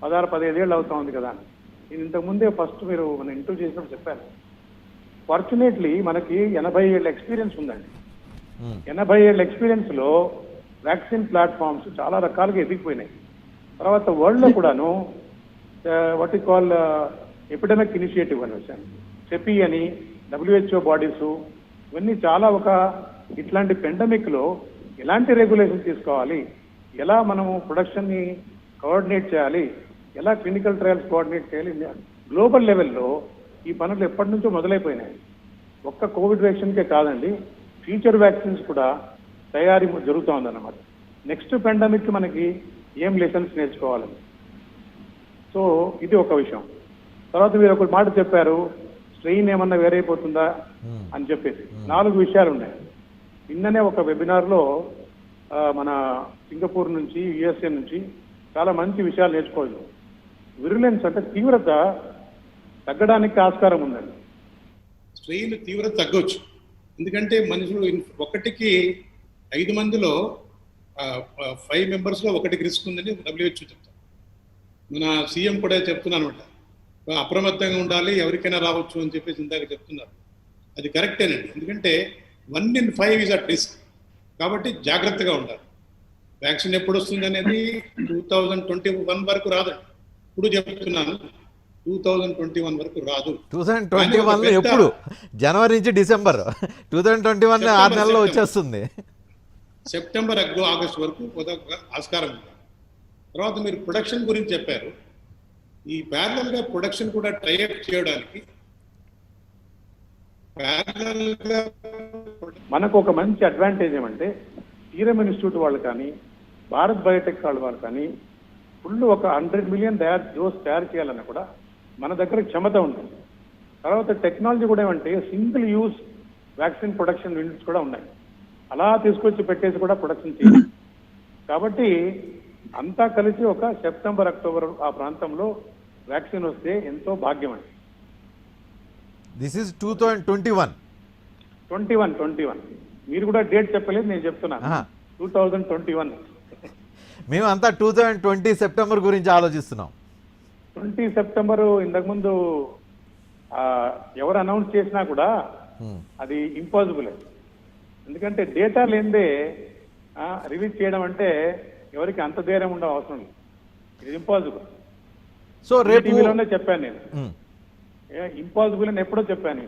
16-17 ఏళ్ళు అవుతా ఉంది కదా. నేను ఇంతకుముందే ఫస్ట్ మీరు మన ఇంటర్వ్యూ చేసినప్పుడు చెప్పాను. ఫార్చునేట్లీ మనకి 80 ఏళ్ళ ఎక్స్పీరియన్స్ ఉందండి. 80 ఏళ్ళ ఎక్స్పీరియన్స్ లో వ్యాక్సిన్ ప్లాట్ఫామ్స్ చాలా రకాలుగా ఎదిగిపోయినాయి. తర్వాత వరల్డ్ లో కూడాను what you call epidemic initiative అని వచ్చాను, సెపి అని, WHO బాడీస్, ఇవన్నీ చాలా ఒక ఇట్లాంటి పెండమిక్ లో ఎలాంటి రెగ్యులేషన్ తీసుకోవాలి, ఎలా మనము ప్రొడక్షన్ ని కోఆర్డినేట్ చేయాలి, ఎలా క్లినికల్ ట్రయల్స్ కోఆర్డినేట్ చేయాలి, గ్లోబల్ లెవెల్లో ఈ పనులు ఎప్పటి నుంచో మొదలైపోయినాయి. ఒక్క కోవిడ్ వ్యాక్సిన్కే కాదండి, ఫ్యూచర్ వ్యాక్సిన్స్ కూడా తయారీ జరుగుతూ ఉందన్నమాట. నెక్స్ట్ పెండమిక్ మనకి ఏం లెసన్స్ నేర్చుకోవాలని. సో ఇది ఒక విషయం. తర్వాత మీరు ఒక మాట చెప్పారు, స్ట్రెయిన్ ఏమన్నా వేరైపోతుందా అని చెప్పేసి. 4 విషయాలు ఉన్నాయి. నిన్ననే ఒక వెబినార్ లో మన సింగపూర్ నుంచి, USA నుంచి చాలా మంచి విషయాలు నేర్చుకోవచ్చు. విరులెన్స్ అంటే తీవ్రత తగ్గడానికి ఆస్కారం ఉందండి. స్ట్రెయిన్ తీవ్రత తగ్గొచ్చు. ఎందుకంటే మనుషులు ఒకటికి 5 మందిలో 5 మెంబర్స్లో ఒకటికి రిస్క్ ఉందని WHO చెప్తారు. మన సీఎం కూడా చెప్తున్నారు అనమాట, అప్రమత్తంగా ఉండాలి, ఎవరికైనా రావచ్చు అని చెప్పేసి ఇందాక చెప్తున్నారు. అది కరెక్టేనండి. ఎందుకంటే 1 in 5 ఈజ్ అట్ రిస్క్. కాబట్టి జాగ్రత్తగా ఉండాలి. వ్యాక్సిన్ ఎప్పుడు వస్తుంది అనేది 2021 వరకు రాదండి. ఇప్పుడు చెప్తున్నాను, 2021 వరకు రాదు. 2021 ఎప్పుడు? జనవరి నుంచి డిసెంబర్ 2021 6 నెలల్లో వచ్చేస్తుంది. సెప్టెంబర్, ఆగస్ట్ వరకు ఆస్కారం ఉంది. తర్వాత మీరు ప్రొడక్షన్ గురించి చెప్పారు. ఈ ప్యారలల్ గా ప్రొడక్షన్ కూడా టైఅప్ చేయడానికి మనకు ఒక మంచి అడ్వాంటేజ్ ఏమంటే, సీరం ఇన్స్టిట్యూట్ వాళ్ళు కానీ, భారత్ బయోటెక్ వాళ్ళు కానీ ఫుల్ ఒక 100 మిలియన్ డోస్ తయారు చేయాలన్నా కూడా మన దగ్గర క్షమత ఉంటుంది. తర్వాత టెక్నాలజీ కూడా ఏమంటే single use vaccine production units కూడా ఉన్నాయి. అలా తీసుకొచ్చి పెట్టేసి కూడా ప్రొడక్షన్ చేయాలి. కాబట్టి అంతా కలిసి ఒక సెప్టెంబర్, అక్టోబర్ ఆ ప్రాంతంలో వ్యాక్సిన్ వస్తే ఎంతో భాగ్యం అండి. This is 2021. 21 మీరు కూడా డేట్ చెప్పలేదు, నేను చెప్తున్నాను. 2021. మేము అంతా 2020 సెప్టెంబర్ గురించి ఆలోచిస్తున్నాం. 20 సెప్టెంబర్ ఇంతకుముందు ఎవరు అనౌన్స్ చేసినా కూడా అది ఇంపాసిబుల్. ఎందుకంటే డేటా లేనిదే రిలీజ్ చేయడం అంటే ఎవరికి అంత ధైర్యం ఉండడం అవసరం లేదు. ఇది ఇంపాసిబుల్. సో రేపు టీవీలోనే చెప్పాను నేను, ఇంపాసిబుల్ అని ఎప్పుడో చెప్పాను.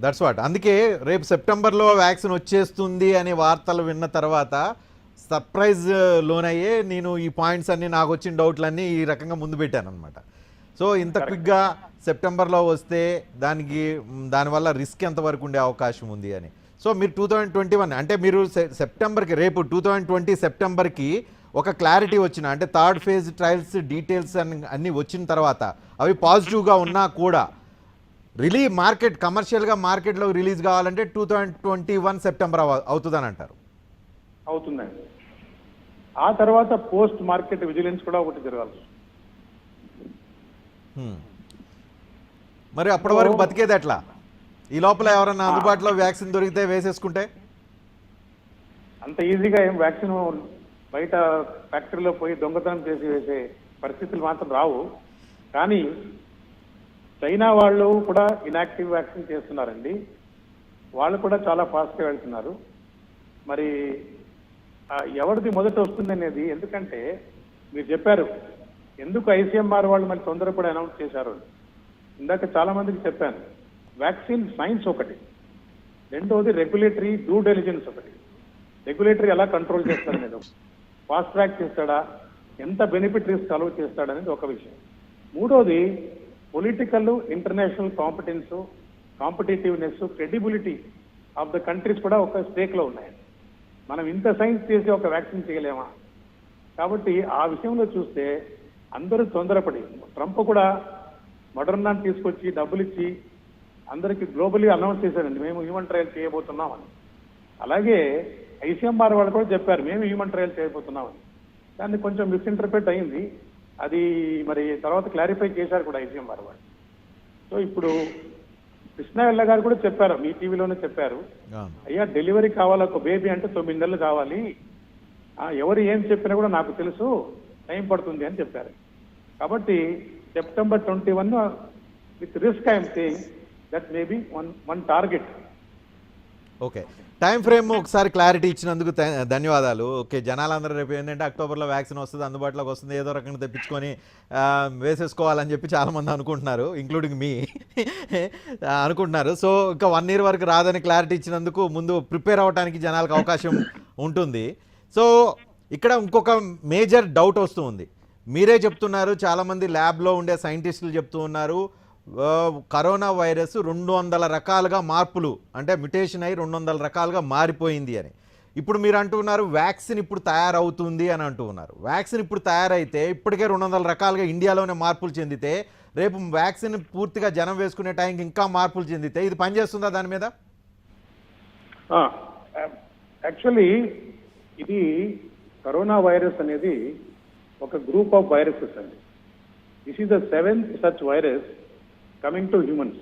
That's what. అందుకే రేపు సెప్టెంబర్లో వ్యాక్సిన్ వచ్చేస్తుంది అనే వార్తలు విన్న తర్వాత సర్ప్రైజ్ లోనయ్యే నేను ఈ పాయింట్స్ అన్ని, నాకు వచ్చిన డౌట్లన్నీ ఈ రకంగా ముందు పెట్టాను అనమాట. సో ఇంత క్విక్గా సెప్టెంబర్లో వస్తే దానివల్ల రిస్క్ ఎంతవరకు ఉండే అవకాశం ఉంది అని. సో మీరు 2021 అంటే మీరు సెప్టెంబర్కి, రేపు 2020 సెప్టెంబర్కి ఒక క్లారిటీ వచ్చిన, అంటే 3rd ఫేజ్ ట్రయల్స్ డీటెయిల్స్ అన్నీ వచ్చిన తర్వాత అవి పాజిటివ్గా ఉన్నా కూడా కమర్షియల్గా మార్కెట్లో రిలీజ్ కావాలంటే 2021 సెప్టెంబర్ అవుతుందని అంటారు. అవుతుందండి. ఆ తర్వాత పోస్ట్ మార్కెట్ విజిలెన్స్ కూడా ఒకటి జరగాలి. మరి అప్పటి వరకు బతికేది ఎట్లా? ఈ లోపల ఎవరన్నా అందుబాటులో వ్యాక్సిన్ దొరికితే వేసేసుకుంటే? అంత ఈజీగా ఏం వ్యాక్సిన్ బయట ఫ్యాక్టరీలో పోయి దొంగతనం చేసి వేసే పరిస్థితులు మాత్రం రావు. కానీ చైనా వాళ్ళు కూడా ఇనాక్టివ్ వ్యాక్సిన్ చేస్తున్నారండి. వాళ్ళు కూడా చాలా ఫాస్ట్గా వెళ్తున్నారు. మరి ఎవరిది మొదట వస్తుంది అనేది, ఎందుకంటే మీరు చెప్పారు ఎందుకు ICMR వాళ్ళు మళ్ళీ తొందరపడి అనౌన్స్ చేశారు. ఇందాక చాలా మందికి చెప్పాను, వ్యాక్సిన్ సైన్స్ ఒకటి, రెండోది రెగ్యులేటరీ డ్యూ డెలిజెన్స్ ఒకటి. రెగ్యులేటరీ ఎలా కంట్రోల్ చేస్తాడనేది, ఫాస్ట్ ట్రాక్ చేస్తాడా, ఎంత బెనిఫిట్ రిస్క్ అలవ్ చేస్తాడనేది ఒక విషయం. మూడోది political, international competitiveness, credibility of the countries కూడా ఒక స్టేక్లో ఉన్నాయి. మనం ఇంత సైన్స్ చేసి ఒక వ్యాక్సిన్ చేయలేమా? కాబట్టి ఆ విషయంలో చూస్తే అందరూ తొందరపడి, ట్రంప్ కూడా మోడర్నాని తీసుకొచ్చి డబ్బులు ఇచ్చి అందరికీ గ్లోబలీ అనౌన్స్ చేశారండి, మేము హ్యూమన్ ట్రయల్ చేయబోతున్నామని. అలాగే ఐసీఎంఆర్ వాళ్ళు కూడా చెప్పారు మేము హ్యూమన్ ట్రయల్ చేయబోతున్నామని. దాన్ని కొంచెం మిస్ఇంటర్ప్రిట్ అయింది. అది మరి తర్వాత క్లారిఫై చేశారు కూడా ఐసీఎంఆర్ వాళ్ళు. సో ఇప్పుడు కృష్ణవెల్ల గారు కూడా చెప్పారు, మీ టీవీలోనే చెప్పారు, అయ్యా డెలివరీ కావాలి ఒక బేబీ అంటే 9 నెలలు కావాలి, ఎవరు ఏం చెప్పినా కూడా నాకు తెలుసు, టైం పడుతుంది అని చెప్పారు. కాబట్టి September 21 with risk I'm saying that maybe one target. Okay, time frame ఒకసారి క్లారిటీ ఇచ్చినందుకు ధన్యవాదాలు. ఓకే, జనాలందరూ రేపు ఏంటంటే అక్టోబర్లో వ్యాక్సిన్ వస్తుంది, అందుబాటులోకి వస్తుంది, ఏదో రకంగా తెప్పించుకొని వేసేసుకోవాలని చెప్పి చాలామంది అనుకుంటున్నారు, ఇంక్లూడింగ్ మీ అనుకుంటున్నారు. సో ఇంకా 1 year వరకు రాదని క్లారిటీ ఇచ్చినందుకు ముందు ప్రిపేర్ అవ్వడానికి జనాలకు అవకాశం ఉంటుంది. సో ఇక్కడ ఇంకొక మేజర్ డౌట్ వస్తూ ఉంది. మీరే చెప్తున్నారు, చాలామంది ల్యాబ్లో ఉండే సైంటిస్టులు చెప్తూ ఉన్నారు, కరోనా వైరస్ 200 రకాలుగా మార్పులు అంటే మ్యుటేషన్ అయ్యి 200 రకాలుగా మారిపోయింది అని. ఇప్పుడు మీరు అంటున్నారు వ్యాక్సిన్ ఇప్పుడు తయారవుతుంది అని అంటూ ఉన్నారు. వ్యాక్సిన్ ఇప్పుడు తయారైతే ఇప్పటికే 200 రకాలుగా ఇండియాలోనే మార్పులు చెందితే రేపు వ్యాక్సిన్ పూర్తిగా జనం వేసుకునే టైంకి ఇంకా మార్పులు చెందితే ఇది పనిచేస్తుందా దాని మీద? యాక్చువల్లీ ఇది కరోనా వైరస్ అనేది ఒక గ్రూప్ ఆఫ్ వైరసెస్ అండి. This is the 7th such virus coming to humans.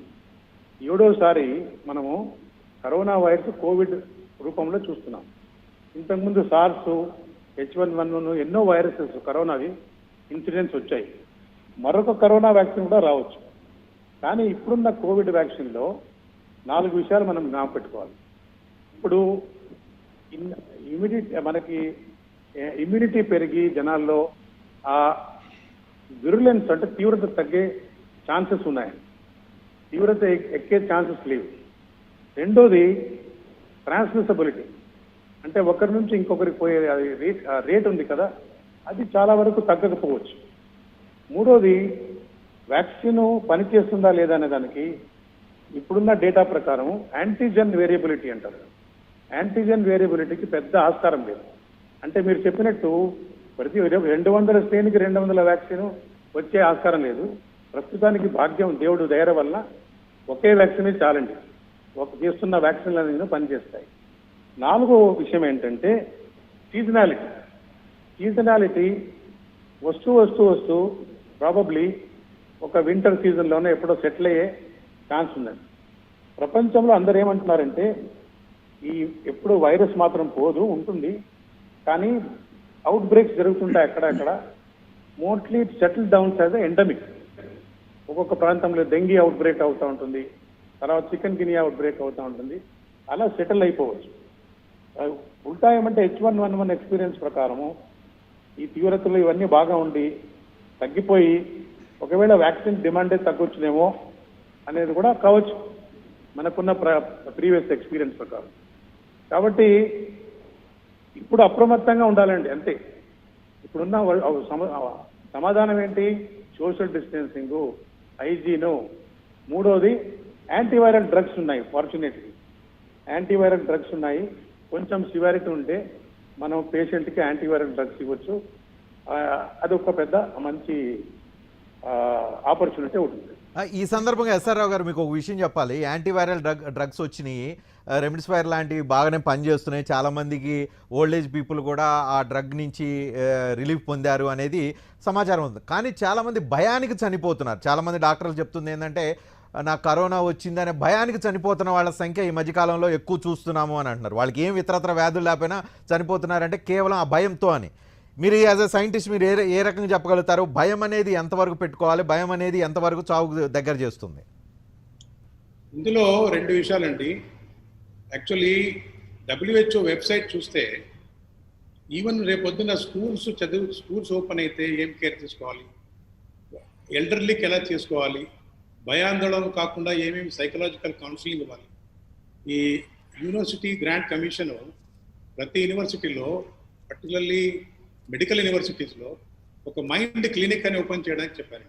7వసారి మనము కరోనా వైరస్ కోవిడ్ రూపంలో చూస్తున్నాం. ఇంతకుముందు సార్స్, H1N1 ఎన్నో వైరసెస్ కరోనావి ఇన్సిడెంట్స్ వచ్చాయి. మరొక కరోనా వ్యాక్సిన్ కూడా రావచ్చు. కానీ ఇప్పుడున్న కోవిడ్ వ్యాక్సిన్లో 4 విషయాలు మనం జ్ఞాపకం పెట్టుకోవాలి. ఇప్పుడు మనకి ఇమ్యూనిటీ పెరిగి జనాల్లో ఆ విరులెన్స్ అంటే తీవ్రత తగ్గే ఛాన్సెస్ ఉన్నాయి, తీవ్రత ఎక్కే ఛాన్సెస్ లేవు. రెండోది ట్రాన్స్మిసబిలిటీ, అంటే ఒకరి నుంచి ఇంకొకరికి పోయే రేట్ ఉంది కదా, అది చాలా వరకు తగ్గకపోవచ్చు. మూడోది వ్యాక్సిన్ పనిచేస్తుందా లేదా అనే దానికి ఇప్పుడున్న డేటా ప్రకారం యాంటీజెన్ వేరియబిలిటీ అంటారు. యాంటీజెన్ వేరియబిలిటీకి పెద్ద ఆస్కారం లేదు. అంటే మీరు చెప్పినట్టు ప్రతి 200 స్ట్రెయిన్కి 200 వ్యాక్సిన్ వచ్చే ఆస్కారం లేదు. ప్రస్తుతానికి భాగ్యం దేవుడు దయ వల్ల ఒకే వ్యాక్సినే చాలండి, చేస్తున్న వ్యాక్సిన్లు పనిచేస్తాయి. 4వ విషయం ఏంటంటే సీజనాలిటీ వస్తూ ప్రాబబ్లీ ఒక వింటర్ సీజన్లోనే ఎప్పుడో సెటిల్ అయ్యే ఛాన్స్ ఉందండి. ప్రపంచంలో అందరూ ఏమంటున్నారంటే ఎప్పుడు వైరస్ మాత్రం పోదు, ఉంటుంది, కానీ అవుట్ బ్రేక్స్ జరుగుతుంటాయి అక్కడక్కడ. Mostly settle downs as endemic. ఒక్కొక్క ప్రాంతంలో డెంగీ అవుట్ బ్రేక్ అవుతూ ఉంటుంది, తర్వాత చికెన్ గినియా అవుట్ బ్రేక్ అవుతూ ఉంటుంది, అలా సెటిల్ అయిపోవచ్చు. ఉల్టా ఏమంటే H1N1 ఎక్స్పీరియన్స్ ప్రకారము ఈ తీవ్రతలు ఇవన్నీ బాగా ఉండి తగ్గిపోయి ఒకవేళ వ్యాక్సిన్ డిమాండే తగ్గొచ్చునేమో అనేది కూడా కావచ్చు మనకున్న ప్రీవియస్ ఎక్స్పీరియన్స్ ప్రకారం. కాబట్టి ఇప్పుడు అప్రమత్తంగా ఉండాలండి అంతే. ఇప్పుడున్న సమాధానం ఏంటి? Social distancing, hygiene. మూడోది యాంటీవైరల్ డ్రగ్స్ ఉన్నాయి. ఫార్చునేట్లీ యాంటీవైరల్ డ్రగ్స్ ఉన్నాయి. కొంచెం సివియారిటీ ఉంటే మనం పేషెంట్కి యాంటీవైరల్ డ్రగ్స్ ఇవ్వచ్చు. అదొక పెద్ద మంచి ఆపర్చునిటీ ఉంటుంది. ఈ సందర్భంగా ఎస్ఆర్ రావు గారు మీకు ఒక విషయం చెప్పాలి. యాంటీవైరల్ డ్రగ్స్ వచ్చినాయి, రెమ్డెసివిర్ లాంటివి బాగానే పనిచేస్తున్నాయి, చాలామందికి ఓల్డ్ ఏజ్ పీపుల్ కూడా ఆ డ్రగ్ నుంచి రిలీఫ్ పొందారు అనేది సమాచారం ఉంది. కానీ చాలామంది భయానికి చనిపోతున్నారు. చాలామంది డాక్టర్లు చెప్తుంది ఏంటంటే నాకు కరోనా వచ్చిందనే భయానికి చనిపోతున్న వాళ్ళ సంఖ్య ఈ మధ్యకాలంలో ఎక్కువ చూస్తున్నాము అని అంటున్నారు. వాళ్ళకి ఏం ఇతరత్ర వ్యాధులు లేకపోయినా చనిపోతున్నారంటే కేవలం ఆ భయంతో అని. మీరు యాజ్ ఎ సైంటిస్ట్ మీరు ఏ రకంగా చెప్పగలుగుతారు? భయం అనేది ఎంతవరకు పెట్టుకోవాలి, భయం అనేది ఎంతవరకు చావుకు దగ్గర చేస్తుంది? ఇందులో 2 విషయాలండి. యాక్చువల్లీ WHO వెబ్సైట్ చూస్తే ఈవెన్ రేపొద్దున స్కూల్స్ ఓపెన్ అయితే ఏం కేర్ తీసుకోవాలి, ఎల్డర్లీకి ఎలా చేసుకోవాలి, భయాందోళన కాకుండా ఏమేమి సైకలాజికల్ కౌన్సిలింగ్ ఇవ్వాలి. ఈ యూనివర్సిటీ గ్రాంట్ కమిషన్ ప్రతి యూనివర్సిటీలో, పర్టికులర్లీ మెడికల్ యూనివర్సిటీస్లో ఒక మైండ్ క్లినిక్ అని ఓపెన్ చేయడానికి చెప్పారు.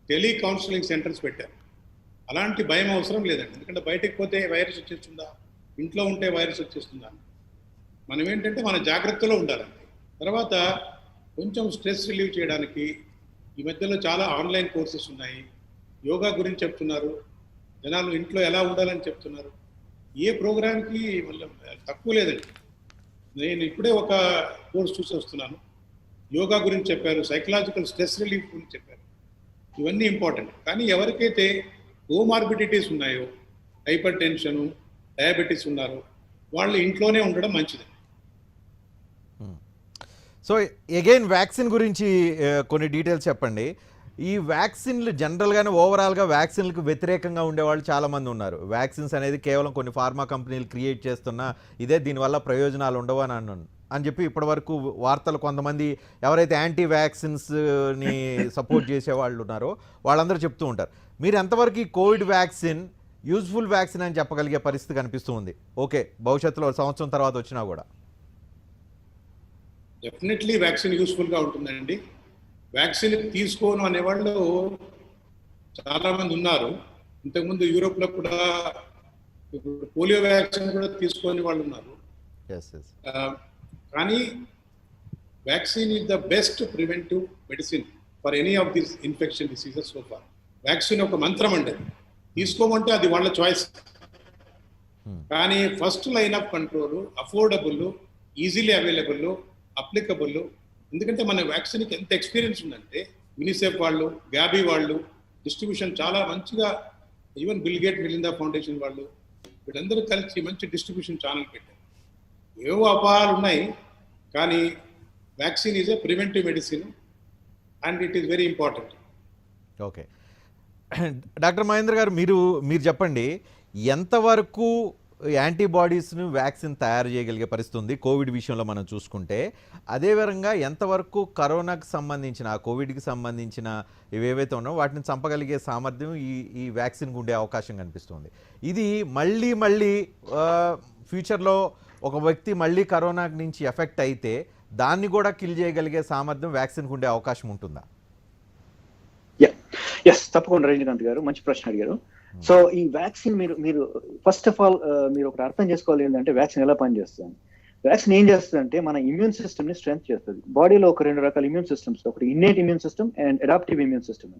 టెలి కౌన్సిలింగ్ సెంటర్స్ పెట్టారు. అలాంటి భయం అవసరం లేదండి. ఎందుకంటే బయటకు పోతే వైరస్ వచ్చేస్తుందా, ఇంట్లో ఉంటే వైరస్ వచ్చేస్తుందా. మనం ఏంటంటే మన జాగ్రత్తలో ఉండాలండి. తర్వాత కొంచెం స్ట్రెస్ రిలీవ్ చేయడానికి ఈ మధ్యలో చాలా ఆన్లైన్ కోర్సెస్ ఉన్నాయి. యోగా గురించి చెప్తున్నారు, జనాలు ఇంట్లో ఎలా ఉండాలని చెప్తున్నారు. ఏ ప్రోగ్రామ్కి మళ్ళీ తక్కువ లేదండి. నేను ఇప్పుడే ఒక కోర్స్ చూసి వస్తున్నాను. యోగా గురించి చెప్పారు, సైకలాజికల్ స్ట్రెస్ రిలీఫ్ గురించి చెప్పారు. ఇవన్నీ ఇంపార్టెంట్. కానీ ఎవరికైతే కోమార్బిడిటీస్ ఉన్నాయో, హైపర్ టెన్షను, డయాబెటీస్ ఉన్నారో వాళ్ళు ఇంట్లోనే ఉండడం మంచిది. సో అగైన్ వ్యాక్సిన్ గురించి కొన్ని డీటెయిల్స్ చెప్పండి. ఈ వ్యాక్సిన్లు జనరల్గానే ఓవరాల్గా వ్యాక్సిన్లకు వ్యతిరేకంగా ఉండేవాళ్ళు చాలామంది ఉన్నారు. వ్యాక్సిన్స్ అనేది కేవలం కొన్ని ఫార్మా కంపెనీలు క్రియేట్ చేస్తున్నా ఇదే దీనివల్ల ప్రయోజనాలు ఉండవు అని చెప్పి ఇప్పటివరకు వార్తలు కొంతమంది ఎవరైతే యాంటీ వ్యాక్సిన్స్ని సపోర్ట్ చేసేవాళ్ళు ఉన్నారో వాళ్ళందరూ చెప్తూ ఉంటారు. మీరు ఎంతవరకు ఈ కోవిడ్ వ్యాక్సిన్ యూజ్ఫుల్ వ్యాక్సిన్ అని చెప్పగలిగే పరిస్థితి కనిపిస్తూ ఉంది? ఓకే, భవిష్యత్తులో సంవత్సరం తర్వాత వచ్చినా కూడా డెఫినెట్లీ వ్యాక్సిన్ యూస్ఫుల్గా ఉంటుందండి. వ్యాక్సిన్ తీసుకోను అనేవాళ్ళు చాలామంది ఉన్నారు. ఇంతకుముందు యూరోప్లో కూడా ఇప్పుడు పోలియో వ్యాక్సిన్ కూడా తీసుకోని వాళ్ళు ఉన్నారు. కానీ vaccine is the best preventive medicine for any of these infection diseases so far. Vaccine ఒక మంత్రం అండి, తీసుకోమంటే అది వాళ్ళ చాయిస్. కానీ first line of control, affordable, easily available, applicable. ఎందుకంటే మన వ్యాక్సిన్కి ఎంత ఎక్స్పీరియన్స్ ఉందంటే యూనిసెఫ్ వాళ్ళు, గ్యాబీ వాళ్ళు డిస్ట్రిబ్యూషన్ చాలా మంచిగా, even bill gate Melinda foundation వాళ్ళు వీళ్ళందరూ కలిసి మంచి డిస్ట్రిబ్యూషన్ ఛానల్ పెట్టారు. ఏవో అపాయాలు ఉన్నాయి, కానీ vaccine is a preventive medicine and it is very important. Okay, doctor Mahendra గారు మీరు చెప్పండి, ఎంతవరకు యాంటీబాడీస్ను వ్యాక్సిన్ తయారు చేయగలిగే పరిస్థితి ఉంది కోవిడ్ విషయంలో మనం చూసుకుంటే? అదేవిధంగా ఎంతవరకు కరోనాకు సంబంధించిన, కోవిడ్కి సంబంధించిన ఇవేవైతే ఉన్నాయో వాటిని చంపగలిగే సామర్థ్యం ఈ వ్యాక్సిన్కి ఉండే అవకాశం కనిపిస్తుంది? ఇది మళ్ళీ ఫ్యూచర్లో ఒక వ్యక్తి మళ్ళీ కరోనా నుంచి ఎఫెక్ట్ అయితే దాన్ని కూడా కిల్ చేయగలిగే సామర్థ్యం వ్యాక్సిన్కి ఉండే అవకాశం ఉంటుందా? ఎస్, తప్పకుండా రజనీకాంత్ గారు మంచి ప్రశ్న అడిగారు. సో ఈ వ్యాక్సిన్ మీరు ఫస్ట్ ఆఫ్ ఆల్ మీరు ఒకటి అర్థం చేసుకోవాలి ఏంటంటే వ్యాక్సిన్ ఎలా పనిచేస్తుంది. వ్యాక్సిన్ ఏం చేస్తుందంటే మన ఇమ్యూన్ సిస్టమ్ ని స్ట్రెంత్ చేస్తుంది. బాడీలో ఒక రెండు రకాల ఇమ్యూన్ సిస్టమ్స్, ఒకటి innate immune system and adaptive immune system.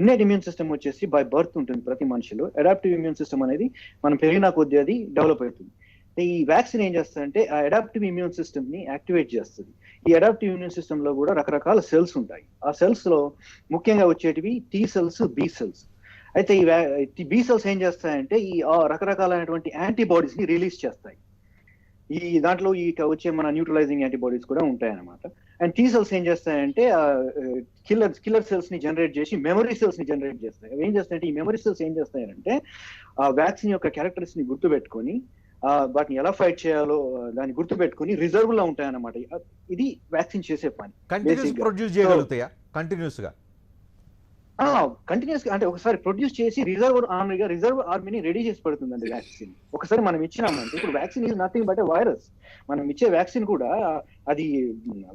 Innate immune system వచ్చేసి బై బర్త్ ఉంటుంది ప్రతి మనిషిలో. అడాప్టివ్ ఇమ్యూన్ సిస్టమ్ అనేది మనం పెరిగిన కొద్దీ అది డెవలప్ అవుతుంది. ఈ వ్యాక్సిన్ ఏం చేస్తుందంటే ఆ అడాప్టివ్ ఇమ్యూన్ సిస్టమ్ ని యాక్టివేట్ చేస్తుంది. ఈ అడాప్టివ్ ఇమ్యూన్ సిస్టమ్ లో కూడా రకరకాల సెల్స్ ఉంటాయి. ఆ సెల్స్ లో ముఖ్యంగా వచ్చేటివి టీ సెల్స్, బి సెల్స్. అయితే ఈ బి సెల్స్ ఏం చేస్తాయంటే ఈ రకరకాలైనటువంటి యాంటీబాడీస్ ని రిలీజ్ చేస్తాయి. ఈ దాంట్లో ఈ వచ్చే మన న్యూట్రలైజింగ్ యాంటీబాడీస్ కూడా ఉంటాయి అన్నమాట. అండ్ టీ సెల్స్ ఏం చేస్తాయంటే కిల్లర్ సెల్స్ ని జనరేట్ చేసి మెమరీ సెల్స్ ని జనరేట్ చేస్తాయి. అవి ఏం చేస్తాయంటే ఈ మెమరీ సెల్స్ ఏం చేస్తాయంటే ఆ వ్యాక్సిన్ యొక్క క్యారెక్టర్స్ ని గుర్తుపెట్టుకొని వాటిని ఎలా ఫైట్ చేయాలో దాన్ని గుర్తుపెట్టుకుని రిజర్వ్ లో ఉంటాయన్నమాట. ఇది వ్యాక్సిన్ చేసే పని. కంటిన్యూస్ గా అంటే ఒకసారి ప్రొడ్యూస్ చేసి రిజర్వ్ ఆర్మీని రెడీ చేసి పెడుతుందండి వ్యాక్సిన్. ఒకసారి మనం ఇచ్చినామంటే, ఇప్పుడు vaccine is nothing but virus. మనం ఇచ్చే వ్యాక్సిన్ కూడా అది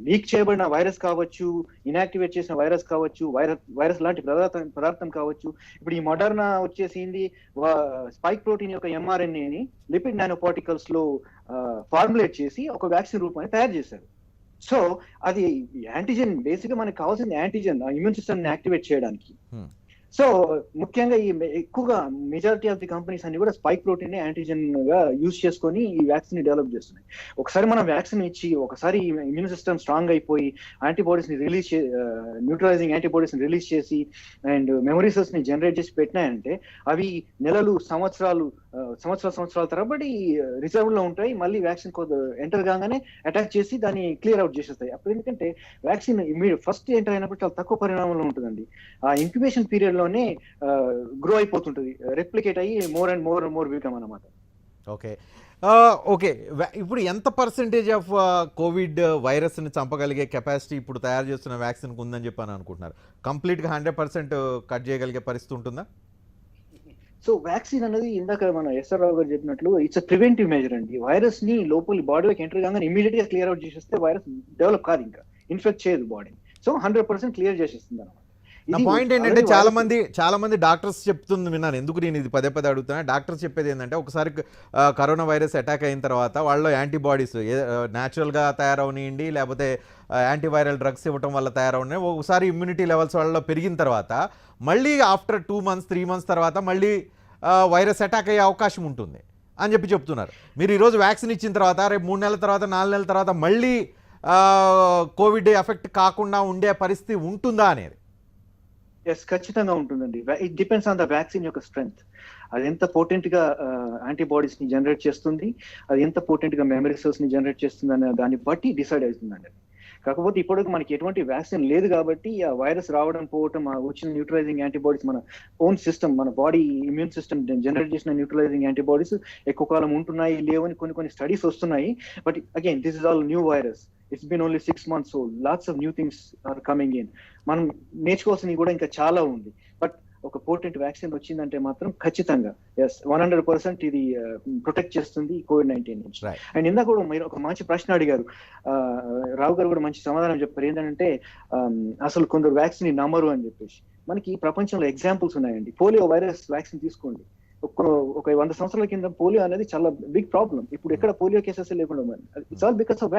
లీక్ చేయబడిన వైరస్ కావచ్చు, ఇన్యాక్టివేట్ చేసిన వైరస్ కావచ్చు, వైరస్ లాంటి పదార్థం కావచ్చు. ఇప్పుడు ఈ మోడర్నా వచ్చేసింది స్పైక్ ప్రోటీన్ యొక్క ఎంఆర్ఎన్ఏని లిపిడ్ నానో పార్టికల్స్ లో ఫార్ములేట్ చేసి ఒక వ్యాక్సిన్ రూపాన్ని తయారు చేశారు. సో అది యాంటీజెన్, బేసిక్ గా మనకు కావాల్సింది యాంటీజెన్, ఇమ్యూన్ సిస్టమ్ ని యాక్టివేట్ చేయడానికి. సో ముఖ్యంగా ఈ ఎక్కువగా మెజారిటీ ఆఫ్ ది కంపెనీస్ అన్ని కూడా స్పైక్ ప్రోటీన్ యాంటీజెన్ గా యూజ్ చేసుకొని ఈ వ్యాక్సిన్ ని డెవలప్ చేస్తున్నాయి. ఒకసారి మనం వ్యాక్సిన్ ఇచ్చి ఒకసారి ఇమ్యూన్ సిస్టమ్ స్ట్రాంగ్ అయిపోయి యాంటీబాడీస్ ని రిలీజ్ న్యూట్రలైజింగ్ యాంటీబాడీస్ ని రిలీజ్ చేసి అండ్ మెమరీ సెల్స్ ని జనరేట్ చేసి పెట్టినాయంటే అవి నెలలు, సంవత్సరాల తరబడి రిజర్వ్ లో ఉంటాయి. మళ్ళీ వ్యాక్సిన్ ఎంటర్ కాగానే అటాక్ చేసి దాన్ని క్లియర్ అవుట్ చేసేస్తాయి. అప్పుడు ఎందుకంటే వ్యాక్సిన్ ఫస్ట్ ఎంటర్ అయినప్పుడు చాలా తక్కువ పరిణామంలో ఉంటుందండి. ఆ ఇంక్యుబేషన్ పీరియడ్ లోనే గ్రో అయిపోతుంటుంది, రెప్లికేట్ అయ్యి మోర్ అండ్ మోర్ బికమ్ అన్నమాట. ఓకే, ఇప్పుడు ఎంత పర్సెంటేజ్ ఆఫ్ కోవిడ్ వైరస్ని చంపగలిగే కెపాసిటీ ఇప్పుడు తయారు చేస్తున్న వ్యాక్సిన్కి ఉందని చెప్పి అనుకుంటున్నారు? కంప్లీట్గా 100% కట్ చేయగలిగే పరిస్థితి ఉంటుందా? సో వ్యాక్సిన్ అనేది ఇందాక మన ఎస్ఆర్ రావు గారు చెప్పినట్లు ఇట్స్ ప్రివెంటివ్ మెజర్ అండి. వైరస్ ని లోపలి బాడీలోకి ఎంటర్ కాగానే ఇమీడియట్ గా క్లియర్ అవుట్ చేసేస్తే వైరస్ డెవలప్ కాదు, ఇంకా ఇన్ఫెక్ట్ చేయదు బాడీ. సో 100% క్లియర్ చేసేస్తుంది అనమాట. నా పాయింట్ ఏంటంటే చాలా మంది డాక్టర్స్ చెప్తుంది విన్నాను, ఎందుకు నేను ఇది పదే అడుగుతున్నా. డాక్టర్స్ చెప్పేది ఏంటంటే ఒకసారి కరోనా వైరస్ అటాక్ అయిన తర్వాత వాళ్ళలో యాంటీబాడీస్ న్యాచురల్గా తయారవనియండి, లేకపోతే యాంటీవైరల్ డ్రగ్స్ ఇవ్వటం వల్ల తయారవునాయి, ఒకసారి ఇమ్యూనిటీ లెవెల్స్ వాళ్ళలో పెరిగిన తర్వాత మళ్ళీ ఆఫ్టర్ 2 months 3 months తర్వాత మళ్ళీ వైరస్ అటాక్ అయ్యే అవకాశం ఉంటుంది. అని చెప్పి చెప్తున్నారు. మీరు ఈరోజు వ్యాక్సిన్ ఇచ్చిన తర్వాత రేపు 3 నెలల తర్వాత 4 నెలల తర్వాత మళ్ళీ కోవిడ్ ఎఫెక్ట్ కాకుండా ఉండే పరిస్థితి ఉంటుందా అనేది? ఎస్, ఖచ్చితంగా ఉంటుందండి. It depends on the vaccine యొక్క స్ట్రెంగ్త్. అది ఎంత పోటెంట్ గా యాంటీబాడీస్ ని జనరేట్ చేస్తుంది, అది ఎంత పోటెంట్ గా మెమరీ సెల్స్ ని జనరేట్ చేస్తుంది అనే దాన్ని బట్టి డిసైడ్ అవుతుందండి. కాకపోతే ఇప్పటికి మనకి ఎటువంటి వ్యాక్సిన్ లేదు కాబట్టి ఆ వైరస్ రావడం పోవటం, ఆ వచ్చిన న్యూట్రలైజింగ్ యాంటీబాడీస్ మన ఓన్ సిస్టమ్, మన బాడీ ఇమ్యూన్ సిస్టమ్ జనరేట్ చేసిన న్యూట్రలైజింగ్ యాంటీబాడీస్ ఎక్కువ కాలం ఉంటున్నాయి లేవని కొన్ని స్టడీస్ వస్తున్నాయి. But again this is all new virus. It's been only 6 months old. Lots of new things are coming in. మనం నేర్చుకోవాల్సింది కూడా ఇంకా చాలా ఉంది. బట్ ఒక పోటెంట్ వ్యాక్సిన్ వచ్చిందంటే మాత్రం ఖచ్చితంగా 100% ఇది ప్రొటెక్ట్ చేస్తుంది COVID-19 నుంచి. అండ్ ఇందాక కూడా మీరు ఒక మంచి ప్రశ్న అడిగారు, రావు గారు కూడా మంచి సమాధానం చెప్పారు. ఏంటంటే అసలు కొందరు వ్యాక్సిన్ నమ్మరు అని చెప్పేసి. మనకి ప్రపంచంలో ఎగ్జాంపుల్స్ ఉన్నాయండి. పోలియో వైరస్ వ్యాక్సిన్ తీసుకోండి. ఒక 100 సంవత్సరాల కింద పోలియో అనేది చాలా బిగ్ ప్రాబ్లం. ఇప్పుడు ఎక్కడ పోలియో కేసెస్ లేకుండా it's all because of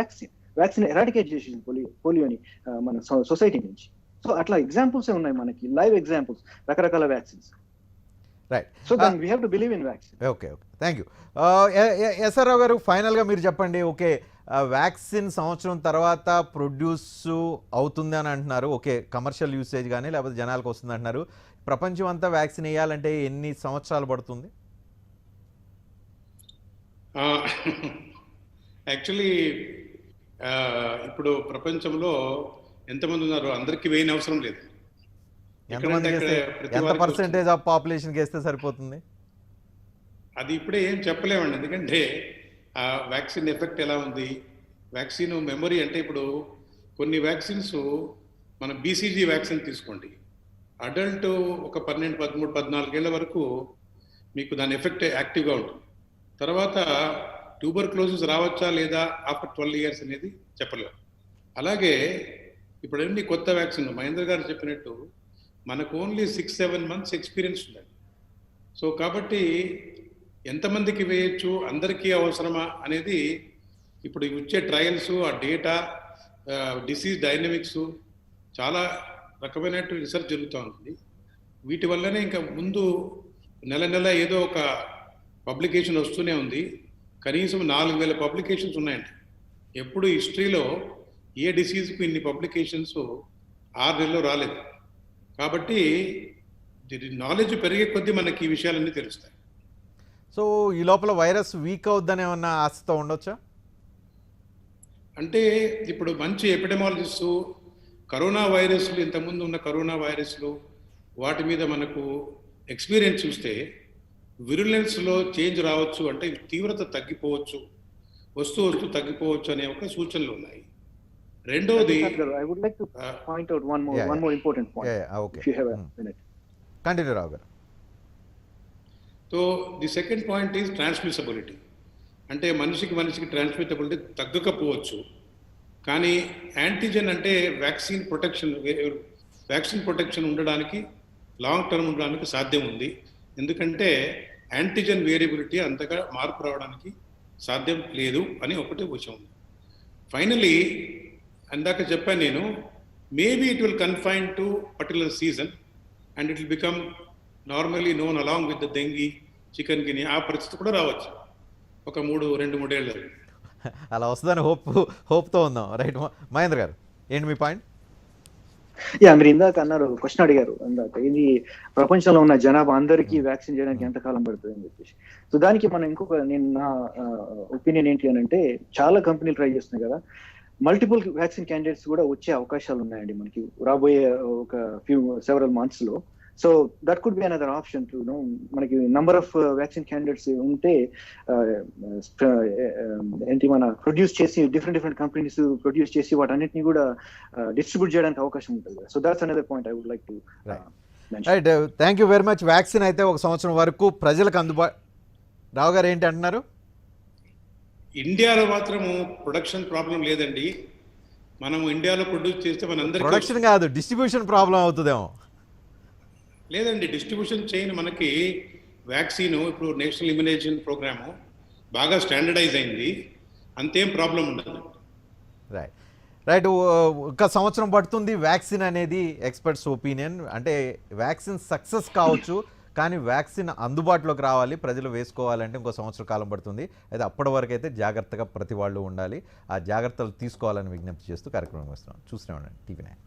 vaccine eradicate చేసింది పోలియోని మన సొసైటీ నుంచి. సో అట్లా ఎగ్జాంపుల్స్ ఉన్నాయి మనకి, లైవ్ ఎగ్జాంపుల్స్, రకరకాల vaccines. Right. So then we have to believe in vaccine. Okay, thank you. SR Rao garu, ఫైనల్గా మీరు చెప్పండి. ఓకే, వ్యాక్సిన్ సంవత్సరం తర్వాత ప్రొడ్యూస్ అవుతుంది అని అంటున్నారు. ఓకే, కమర్షియల్ యూసేజ్ కానీ లేకపోతే జనాలకు వస్తుంది అంటున్నారు. ప్రపంచం అంతా వ్యాక్సిన్ వేయాలంటే ఎన్ని సంవత్సరాలు పడుతుంది? యాక్చువల్లీ ఇప్పుడు ప్రపంచంలో ఎంతమంది ఉన్నారు, అందరికీ వేయని అవసరం లేదు. ఎంత పర్సెంటేజ్ ఆఫ్ పాపులేషన్కి వేస్తే సరిపోతుంది? అది ఇప్పుడే ఏం చెప్పలేమండి. ఎందుకంటే ఆ వ్యాక్సిన్ ఎఫెక్ట్ ఎలా ఉంది, వ్యాక్సిన్ మెమరీ అంటే ఇప్పుడు కొన్ని వ్యాక్సిన్స్, మన BCG వ్యాక్సిన్ తీసుకోండి, అడల్ట్ ఒక 12, 13, 14 ఏళ్ల వరకు మీకు దాని ఎఫెక్ట్ యాక్టివ్గా ఉంటుంది. తర్వాత ట్యూబర్క్లోసిస్ రావచ్చా లేదా ఆఫ్టర్ 12 years అనేది చెప్పలేము. అలాగే ఇప్పుడు అన్ని కొత్త వ్యాక్సిన్, మహేంద్ర గారు చెప్పినట్టు మనకు ఓన్లీ 6-7 months ఎక్స్పీరియన్స్ ఉందండి. సో కాబట్టి ఎంతమందికి వేయచ్చు, అందరికీ అవసరమా అనేది ఇప్పుడు వచ్చే ట్రయల్స్, ఆ డేటా, డిసీజ్ డైనమిక్స్, చాలా రకమైన రీసెర్చ్ జరుగుతూ ఉంటుంది. వీటి వల్లనే ఇంకా ముందు నెల ఏదో ఒక పబ్లికేషన్ వస్తూనే ఉంది. కనీసం 4000 పబ్లికేషన్స్ ఉన్నాయండి. ఎప్పుడు హిస్టరీలో ఏ డిసీజ్కు ఇన్ని పబ్లికేషన్స్ 6 నెలల్లో రాలేదు. కాబట్టి నాలెడ్జ్ పెరిగే కొద్దీ మనకి ఈ విషయాలన్నీ తెలుస్తాయి. సో ఈ లోపల వైరస్ వీక్ అవుద్దని ఏమన్నా ఆశతో ఉండొచ్చా? అంటే ఇప్పుడు మంచి ఎపిడమాలజిస్టు కరోనా వైరస్లు, ఇంతకుముందు ఉన్న కరోనా వైరస్లు, వాటి మీద మనకు ఎక్స్పీరియన్స్ చూస్తే విరులెన్స్లో చేంజ్ రావచ్చు, అంటే తీవ్రత తగ్గిపోవచ్చు, వస్తూ తగ్గిపోవచ్చు అనే ఒక సూచనలు ఉన్నాయి. రెండోది, I would like to point out one more important point. Okay. If you have a minute. Continue, Rao garu. So the second point is transmissibility. అంటే మనిషికి ట్రాన్స్మిటబిలిటీ తగ్గకపోవచ్చు, కానీ యాంటీజెన్ అంటే వ్యాక్సిన్ ప్రొటెక్షన్ ఉండడానికి, లాంగ్ టర్మ్ ఉండడానికి సాధ్యం ఉంది. ఎందుకంటే యాంటీజెన్ వేరియబిలిటీ అంతగా మార్పు రావడానికి సాధ్యం లేదు అని ఒకటి విషయం ఉంది. ఫైనలీ, అందాక చెప్పాను నేను, maybe it will confine to particular season and it will become normally known along with the dengue, chikungunya, ఆ పరిస్థితి కూడా రావచ్చు ఒక 2-3 ఏళ్ళు. అలా వస్తుందని హోప్తో ఉందాం. రైట్, మహేంద్ర గారు, ఏంటి మీ పాయింట్? మీరు ఇందాక అన్నారు, క్వశ్చన్ అడిగారు ఇందాక, ఇది ప్రపంచంలో ఉన్న జనాభా అందరికీ వ్యాక్సిన్ చేయడానికి ఎంత కాలం పడుతుంది అని చెప్పేసి. సో దానికి మనం నా ఒపీనియన్ ఏంటి అని అంటే, చాలా కంపెనీలు ట్రై చేస్తున్నాయి కదా, మల్టిపుల్ వ్యాక్సిన్ క్యాండిడేట్స్ కూడా వచ్చే అవకాశాలు ఉన్నాయండి మనకి రాబోయే ఒక సెవరల్ మంత్స్ లో. So that could be another option to know. మనకి నంబర్ ఆఫ్ వ్యాక్సిన్ క్యాండిడేట్స్ ఉంటే ఏంటి, మన ప్రొడ్యూస్ చేసి డిఫరెంట్ కంపెనీస్ ప్రొడ్యూస్ చేసి వాటన్నిటిని కూడా డిస్ట్రిబ్యూట్ చేయడానికి అవకాశం ఉంటుంది. So that's another point I would like to mention. Right, thank you very much. Vaccine అయితే 1 సంవత్సరం వరకు ప్రజలకు అందుబాటు. రావు గారు ఏంటి అంటున్నారు? ఇండియాలో మాత్రము ప్రొడక్షన్ ప్రాబ్లం లేదండి. మనం ఇండియాలో ప్రొడ్యూస్ చేస్తే మనందరికీ ప్రొడక్షన్ కాదు, డిస్ట్రిబ్యూషన్ ప్రాబ్లం అవుతుందేమో. లేదండి, డిస్ట్రిబ్యూషన్ చైన్ మనకి వ్యాక్సిన్ ఇప్పుడు నేషనల్ ఇమ్యునైజేషన్ ప్రోగ్రాము బాగా స్టాండర్డైజ్ అయింది, అంతేం ప్రాబ్లం ఉండదు. రైట్, 1 సంవత్సరం పడుతుంది వ్యాక్సిన్ అనేది ఎక్స్పర్ట్స్ ఒపీనియన్. అంటే వ్యాక్సిన్ సక్సెస్ కావచ్చు, కానీ వ్యాక్సిన్ అందుబాటులోకి రావాలి, ప్రజలు వేసుకోవాలంటే ఇంకో సంవత్సర కాలం పడుతుంది. అయితే అప్పటి వరకు అయితే జాగ్రత్తగా ప్రతి వాళ్ళు ఉండాలి, ఆ జాగ్రత్తలు తీసుకోవాలని విజ్ఞప్తి చేస్తూ కార్యక్రమం వస్తున్నాం. చూస్తూనే ఉండండి TV9.